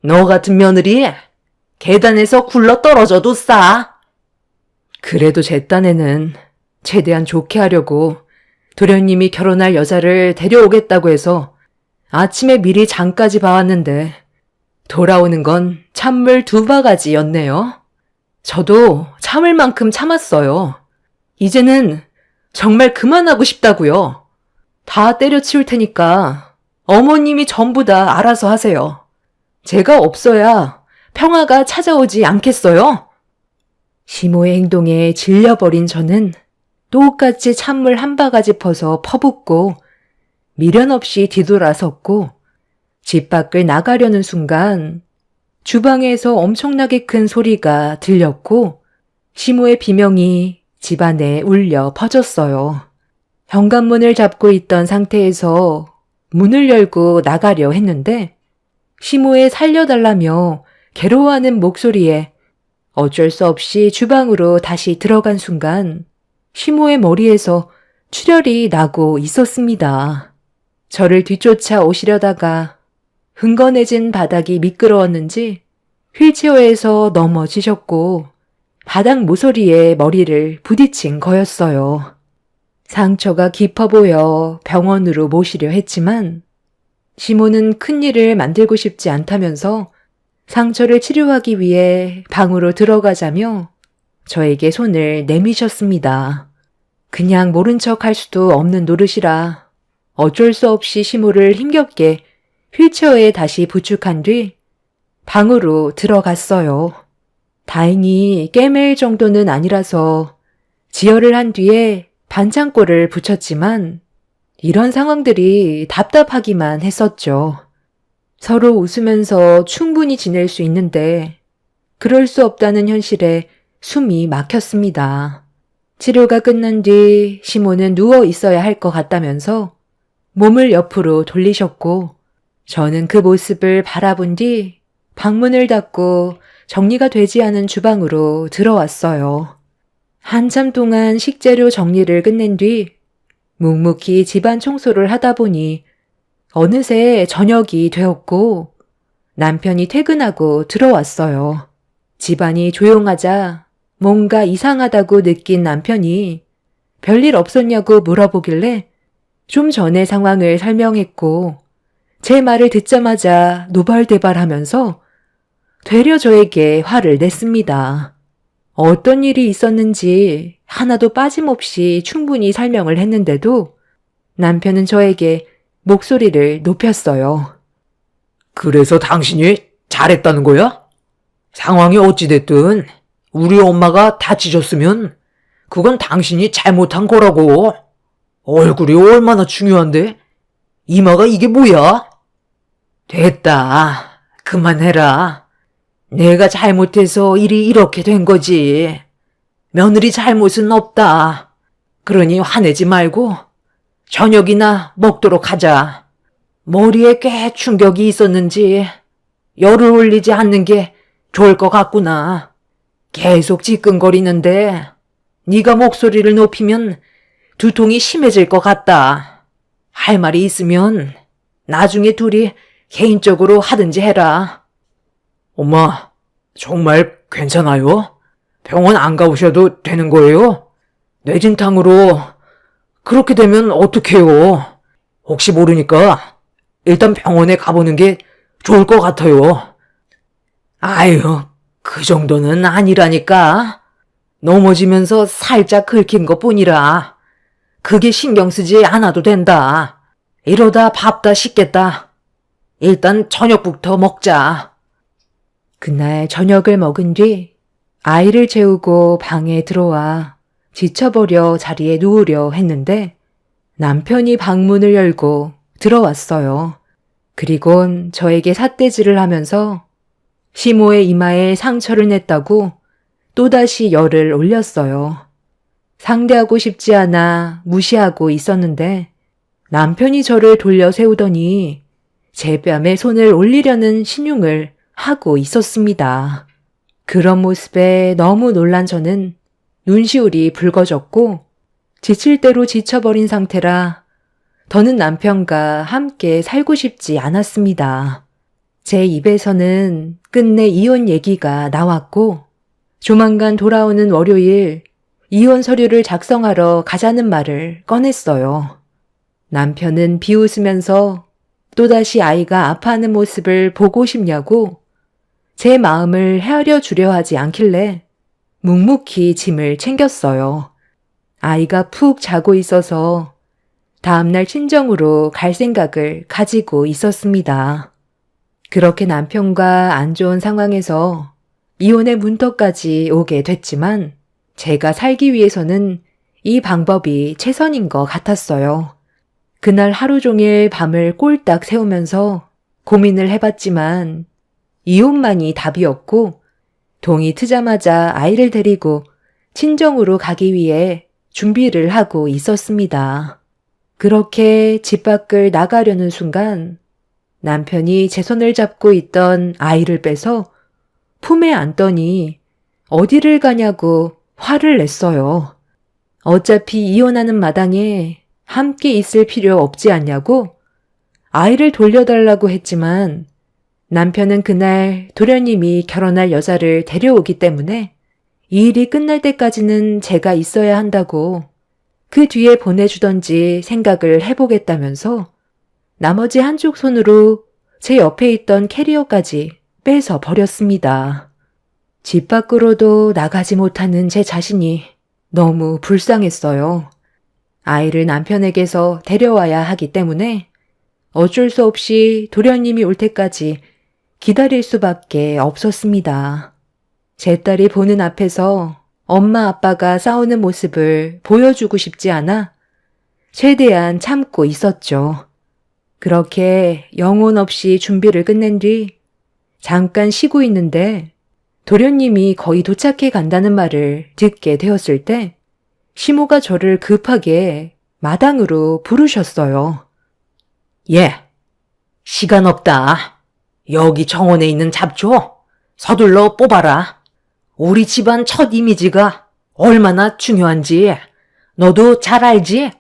Speaker 2: 너 같은 며느리 계단에서 굴러 떨어져도 싸.
Speaker 1: 그래도 제 딴에는 최대한 좋게 하려고 도련님이 결혼할 여자를 데려오겠다고 해서 아침에 미리 장까지 봐왔는데 돌아오는 건 찬물 2바가지였네요. 저도 참을 만큼 참았어요. 이제는 정말 그만하고 싶다고요. 다 때려치울 테니까 어머님이 전부 다 알아서 하세요. 제가 없어야 평화가 찾아오지 않겠어요? 시모의 행동에 질려버린 저는 똑같이 찬물 1바가지 퍼서 퍼붓고 미련 없이 뒤돌아섰고 집 밖을 나가려는 순간 주방에서 엄청나게 큰 소리가 들렸고 시모의 비명이 집안에 울려 퍼졌어요. 현관문을 잡고 있던 상태에서 문을 열고 나가려 했는데 시모의 살려달라며 괴로워하는 목소리에 어쩔 수 없이 주방으로 다시 들어간 순간 시모의 머리에서 출혈이 나고 있었습니다. 저를 뒤쫓아 오시려다가 흥건해진 바닥이 미끄러웠는지 휠체어에서 넘어지셨고 바닥 모서리에 머리를 부딪힌 거였어요. 상처가 깊어 보여 병원으로 모시려 했지만 시모는 큰일을 만들고 싶지 않다면서 상처를 치료하기 위해 방으로 들어가자며 저에게 손을 내미셨습니다. 그냥 모른 척 할 수도 없는 노릇이라 어쩔 수 없이 시모를 힘겹게 휠체어에 다시 부축한 뒤 방으로 들어갔어요. 다행히 깨매일 정도는 아니라서 지혈을 한 뒤에 반창고를 붙였지만 이런 상황들이 답답하기만 했었죠. 서로 웃으면서 충분히 지낼 수 있는데 그럴 수 없다는 현실에 숨이 막혔습니다. 치료가 끝난 뒤 시모는 누워 있어야 할 것 같다면서 몸을 옆으로 돌리셨고 저는 그 모습을 바라본 뒤 방문을 닫고 정리가 되지 않은 주방으로 들어왔어요. 한참 동안 식재료 정리를 끝낸 뒤 묵묵히 집안 청소를 하다 보니 어느새 저녁이 되었고 남편이 퇴근하고 들어왔어요. 집안이 조용하자 뭔가 이상하다고 느낀 남편이 별일 없었냐고 물어보길래 좀 전의 상황을 설명했고 제 말을 듣자마자 노발대발하면서 되려 저에게 화를 냈습니다. 어떤 일이 있었는지 하나도 빠짐없이 충분히 설명을 했는데도 남편은 저에게 목소리를 높였어요.
Speaker 3: 그래서 당신이 잘했다는 거야? 상황이 어찌됐든 우리 엄마가 다치셨으면 그건 당신이 잘못한 거라고. 얼굴이 얼마나 중요한데? 이마가 이게 뭐야? 됐다. 그만해라. 내가 잘못해서 일이 이렇게 된 거지. 며느리 잘못은 없다. 그러니 화내지 말고 저녁이나 먹도록 하자. 머리에 꽤 충격이 있었는지 열을 올리지 않는 게 좋을 것 같구나. 계속 지끈거리는데 네가 목소리를 높이면 두통이 심해질 것 같다. 할 말이 있으면 나중에 둘이 개인적으로 하든지 해라. 엄마, 정말 괜찮아요? 병원 안 가보셔도 되는 거예요? 뇌진탕으로 그렇게 되면 어떡해요? 혹시 모르니까 일단 병원에 가보는 게 좋을 것 같아요. 아유, 그 정도는 아니라니까. 넘어지면서 살짝 긁힌 것 뿐이라 그게 신경 쓰지 않아도 된다. 이러다 밥 다 식겠다. 일단 저녁부터 먹자.
Speaker 1: 그날 저녁을 먹은 뒤 아이를 재우고 방에 들어와 지쳐버려 자리에 누우려 했는데 남편이 방문을 열고 들어왔어요. 그리곤 저에게 삿대질을 하면서 시모의 이마에 상처를 냈다고 또다시 열을 올렸어요. 상대하고 싶지 않아 무시하고 있었는데 남편이 저를 돌려 세우더니 제 뺨에 손을 올리려는 신용을 하고 있었습니다. 그런 모습에 너무 놀란 저는 눈시울이 붉어졌고 지칠 대로 지쳐버린 상태라 더는 남편과 함께 살고 싶지 않았습니다. 제 입에서는 끝내 이혼 얘기가 나왔고 조만간 돌아오는 월요일 이혼 서류를 작성하러 가자는 말을 꺼냈어요. 남편은 비웃으면서 또다시 아이가 아파하는 모습을 보고 싶냐고 제 마음을 헤아려 주려 하지 않길래 묵묵히 짐을 챙겼어요. 아이가 푹 자고 있어서 다음날 친정으로 갈 생각을 가지고 있었습니다. 그렇게 남편과 안 좋은 상황에서 이혼의 문턱까지 오게 됐지만 제가 살기 위해서는 이 방법이 최선인 것 같았어요. 그날 하루 종일 밤을 꼴딱 새우면서 고민을 해봤지만 이혼만이 답이었고 동이 트자마자 아이를 데리고 친정으로 가기 위해 준비를 하고 있었습니다. 그렇게 집 밖을 나가려는 순간 남편이 제 손을 잡고 있던 아이를 빼서 품에 안더니 어디를 가냐고 화를 냈어요. 어차피 이혼하는 마당에 함께 있을 필요 없지 않냐고 아이를 돌려달라고 했지만 남편은 그날 도련님이 결혼할 여자를 데려오기 때문에 이 일이 끝날 때까지는 제가 있어야 한다고 그 뒤에 보내주던지 생각을 해보겠다면서 나머지 한쪽 손으로 제 옆에 있던 캐리어까지 빼서 버렸습니다. 집 밖으로도 나가지 못하는 제 자신이 너무 불쌍했어요. 아이를 남편에게서 데려와야 하기 때문에 어쩔 수 없이 도련님이 올 때까지 기다릴 수밖에 없었습니다. 제 딸이 보는 앞에서 엄마 아빠가 싸우는 모습을 보여주고 싶지 않아 최대한 참고 있었죠. 그렇게 영혼 없이 준비를 끝낸 뒤 잠깐 쉬고 있는데 도련님이 거의 도착해 간다는 말을 듣게 되었을 때 시모가 저를 급하게 마당으로 부르셨어요.
Speaker 2: 예, 시간 없다. 여기 정원에 있는 잡초 서둘러 뽑아라. 우리 집안 첫 이미지가 얼마나 중요한지 너도 잘 알지?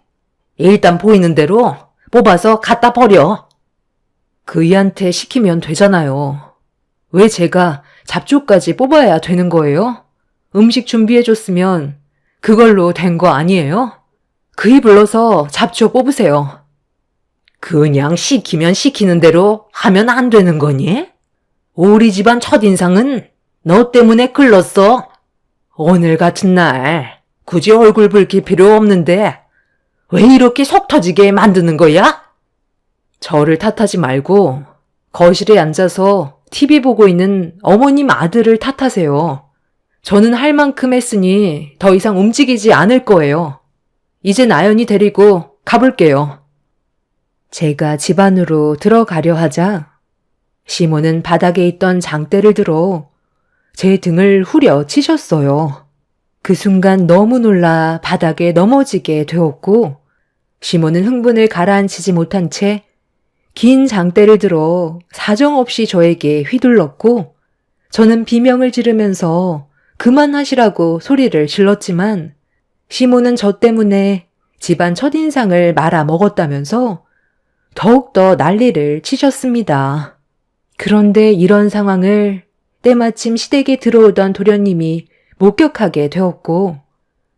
Speaker 2: 일단 보이는 대로 뽑아서 갖다 버려.
Speaker 1: 그이한테 시키면 되잖아요. 왜 제가 잡초까지 뽑아야 되는 거예요? 음식 준비해줬으면 그걸로 된 거 아니에요? 그이 불러서 잡초 뽑으세요.
Speaker 2: 그냥 시키면 시키는 대로 하면 안 되는 거니? 우리 집안 첫인상은 너 때문에 글렀어. 오늘 같은 날 굳이 얼굴 붉힐 필요 없는데 왜 이렇게 속 터지게 만드는 거야?
Speaker 1: 저를 탓하지 말고 거실에 앉아서 TV 보고 있는 어머님 아들을 탓하세요. 저는 할 만큼 했으니 더 이상 움직이지 않을 거예요. 이제 나연이 데리고 가볼게요. 제가 집 안으로 들어가려 하자 시모는 바닥에 있던 장대를 들어 제 등을 후려 치셨어요. 그 순간 너무 놀라 바닥에 넘어지게 되었고 시모는 흥분을 가라앉히지 못한 채 긴 장대를 들어 사정없이 저에게 휘둘렀고 저는 비명을 지르면서 그만하시라고 소리를 질렀지만 시모는 저 때문에 집안 첫인상을 말아먹었다면서 더욱더 난리를 치셨습니다. 그런데 이런 상황을 때마침 시댁에 들어오던 도련님이 목격하게 되었고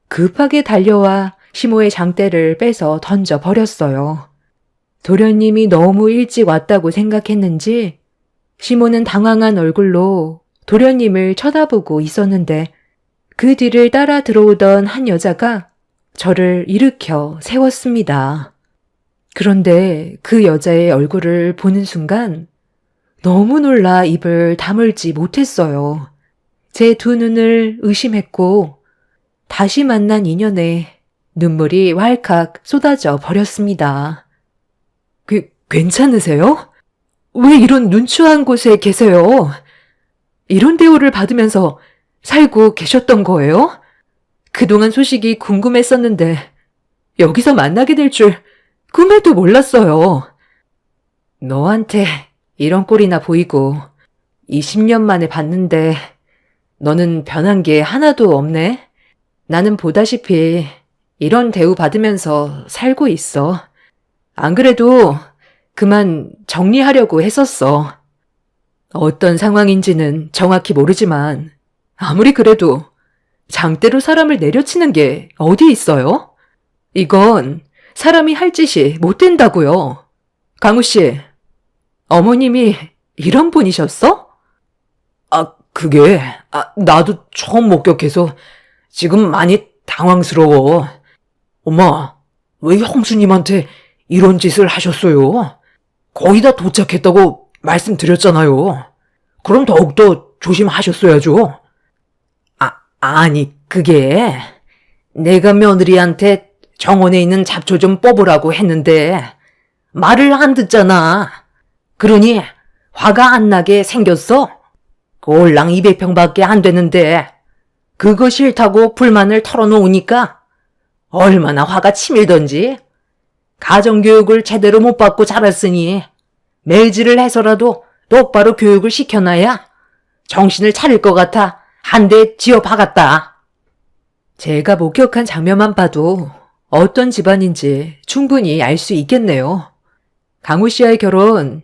Speaker 1: 급하게 달려와 시모의 장대를 빼서 던져버렸어요. 도련님이 너무 일찍 왔다고 생각했는지 시모는 당황한 얼굴로 도련님을 쳐다보고 있었는데 그 뒤를 따라 들어오던 한 여자가 저를 일으켜 세웠습니다. 그런데 그 여자의 얼굴을 보는 순간 너무 놀라 입을 다물지 못했어요. 제 두 눈을 의심했고 다시 만난 인연에 눈물이 왈칵 쏟아져 버렸습니다. 괜찮으세요? 왜 이런 눈추한 곳에 계세요? 이런 대우를 받으면서 살고 계셨던 거예요? 그동안 소식이 궁금했었는데 여기서 만나게 될 줄 꿈에도 몰랐어요. 너한테 이런 꼴이나 보이고 20년 만에 봤는데 너는 변한 게 하나도 없네? 나는 보다시피 이런 대우 받으면서 살고 있어. 안 그래도 그만 정리하려고 했었어. 어떤 상황인지는 정확히 모르지만 아무리 그래도 장대로 사람을 내려치는 게 어디 있어요? 이건 사람이 할 짓이 못 된다고요. 강우 씨, 어머님이 이런 분이셨어?
Speaker 2: 나도 처음 목격해서 지금 많이 당황스러워. 엄마, 왜 형수님한테 이런 짓을 하셨어요? 거의 다 도착했다고 말씀드렸잖아요. 그럼 더욱더 조심하셨어야죠. 아니, 그게 내가 며느리한테 정원에 있는 잡초 좀 뽑으라고 했는데 말을 안 듣잖아. 그러니 화가 안 나게 생겼어. 꼴랑 200평밖에 안 되는데 그거 싫다고 불만을 털어놓으니까 얼마나 화가 치밀던지. 가정교육을 제대로 못 받고 자랐으니 매질을 해서라도 똑바로 교육을 시켜놔야 정신을 차릴 것 같아 한 대 지어 박았다.
Speaker 3: 제가 목격한 장면만 봐도 어떤 집안인지 충분히 알 수 있겠네요. 강우 씨와의 결혼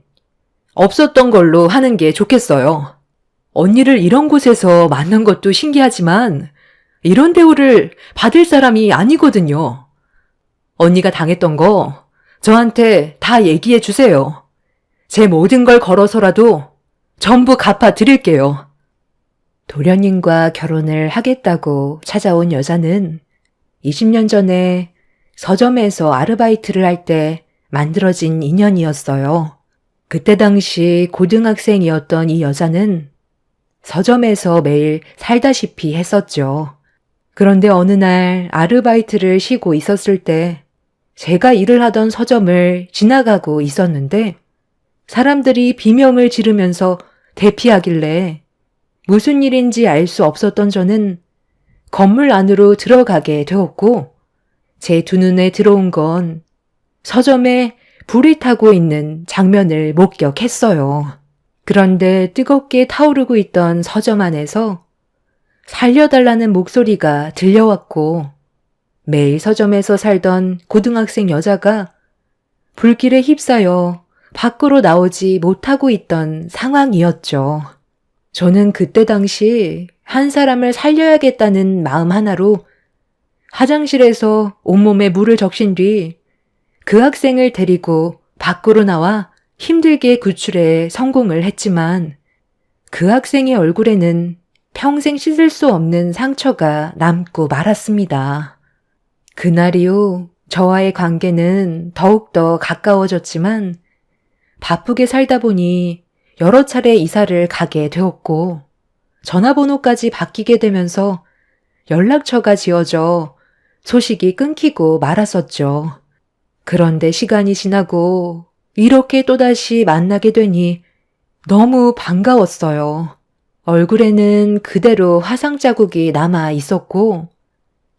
Speaker 3: 없었던 걸로 하는 게 좋겠어요. 언니를 이런 곳에서 만난 것도 신기하지만 이런 대우를 받을 사람이 아니거든요. 언니가 당했던 거 저한테 다 얘기해 주세요. 제 모든 걸 걸어서라도 전부 갚아 드릴게요.
Speaker 4: 도련님과 결혼을 하겠다고 찾아온 여자는 20년 전에 서점에서 아르바이트를 할 때 만들어진 인연이었어요. 그때 당시 고등학생이었던 이 여자는 서점에서 매일 살다시피 했었죠. 그런데 어느 날 아르바이트를 쉬고 있었을 때 제가 일을 하던 서점을 지나가고 있었는데 사람들이 비명을 지르면서 대피하길래 무슨 일인지 알 수 없었던 저는 건물 안으로 들어가게 되었고 제 두 눈에 들어온 건 서점에 불이 타고 있는 장면을 목격했어요. 그런데 뜨겁게 타오르고 있던 서점 안에서 살려달라는 목소리가 들려왔고 매일 서점에서 살던 고등학생 여자가 불길에 휩싸여 밖으로 나오지 못하고 있던 상황이었죠. 저는 그때 당시 한 사람을 살려야겠다는 마음 하나로 화장실에서 온몸에 물을 적신 뒤 그 학생을 데리고 밖으로 나와 힘들게 구출에 성공을 했지만 그 학생의 얼굴에는 평생 씻을 수 없는 상처가 남고 말았습니다. 그날 이후 저와의 관계는 더욱더 가까워졌지만 바쁘게 살다 보니 여러 차례 이사를 가게 되었고 전화번호까지 바뀌게 되면서 연락처가 지워져 소식이 끊기고 말았었죠. 그런데 시간이 지나고 이렇게 또다시 만나게 되니 너무 반가웠어요. 얼굴에는 그대로 화상 자국이 남아 있었고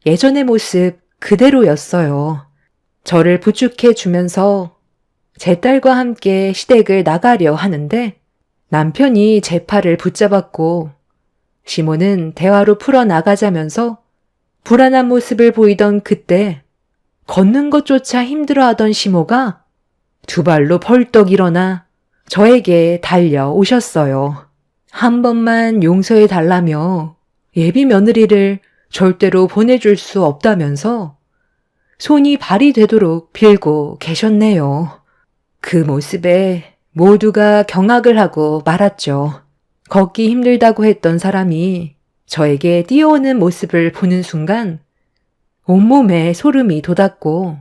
Speaker 4: 예전의 모습 그대로였어요. 저를 부축해 주면서 제 딸과 함께 시댁을 나가려 하는데 남편이 제 팔을 붙잡았고 시모는 대화로 풀어나가자면서 불안한 모습을 보이던 그때 걷는 것조차 힘들어하던 시모가 두 발로 벌떡 일어나 저에게 달려오셨어요. 한 번만 용서해 달라며 예비 며느리를 절대로 보내줄 수 없다면서 손이 발이 되도록 빌고 계셨네요. 그 모습에 모두가 경악을 하고 말았죠. 걷기 힘들다고 했던 사람이 저에게 뛰어오는 모습을 보는 순간 온몸에 소름이 돋았고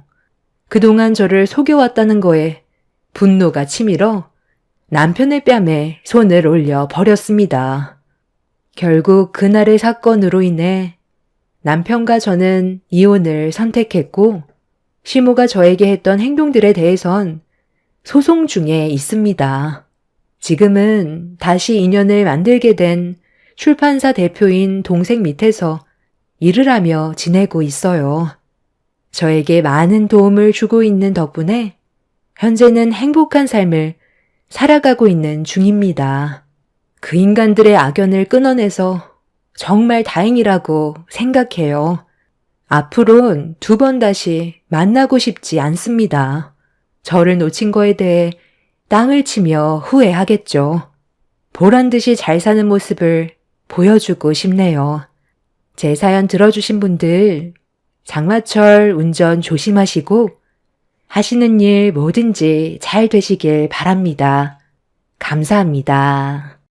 Speaker 4: 그동안 저를 속여왔다는 거에 분노가 치밀어 남편의 뺨에 손을 올려 버렸습니다. 결국 그날의 사건으로 인해 남편과 저는 이혼을 선택했고 시모가 저에게 했던 행동들에 대해선 소송 중에 있습니다. 지금은 다시 인연을 만들게 된 출판사 대표인 동생 밑에서 일을 하며 지내고 있어요. 저에게 많은 도움을 주고 있는 덕분에 현재는 행복한 삶을 살아가고 있는 중입니다. 그 인간들의 악연을 끊어내서 정말 다행이라고 생각해요. 앞으론 두 번 다시 만나고 싶지 않습니다. 저를 놓친 거에 대해 땅을 치며 후회하겠죠. 보란듯이 잘 사는 모습을 보여주고 싶네요. 제 사연 들어주신 분들 장마철 운전 조심하시고 하시는 일 뭐든지 잘 되시길 바랍니다. 감사합니다.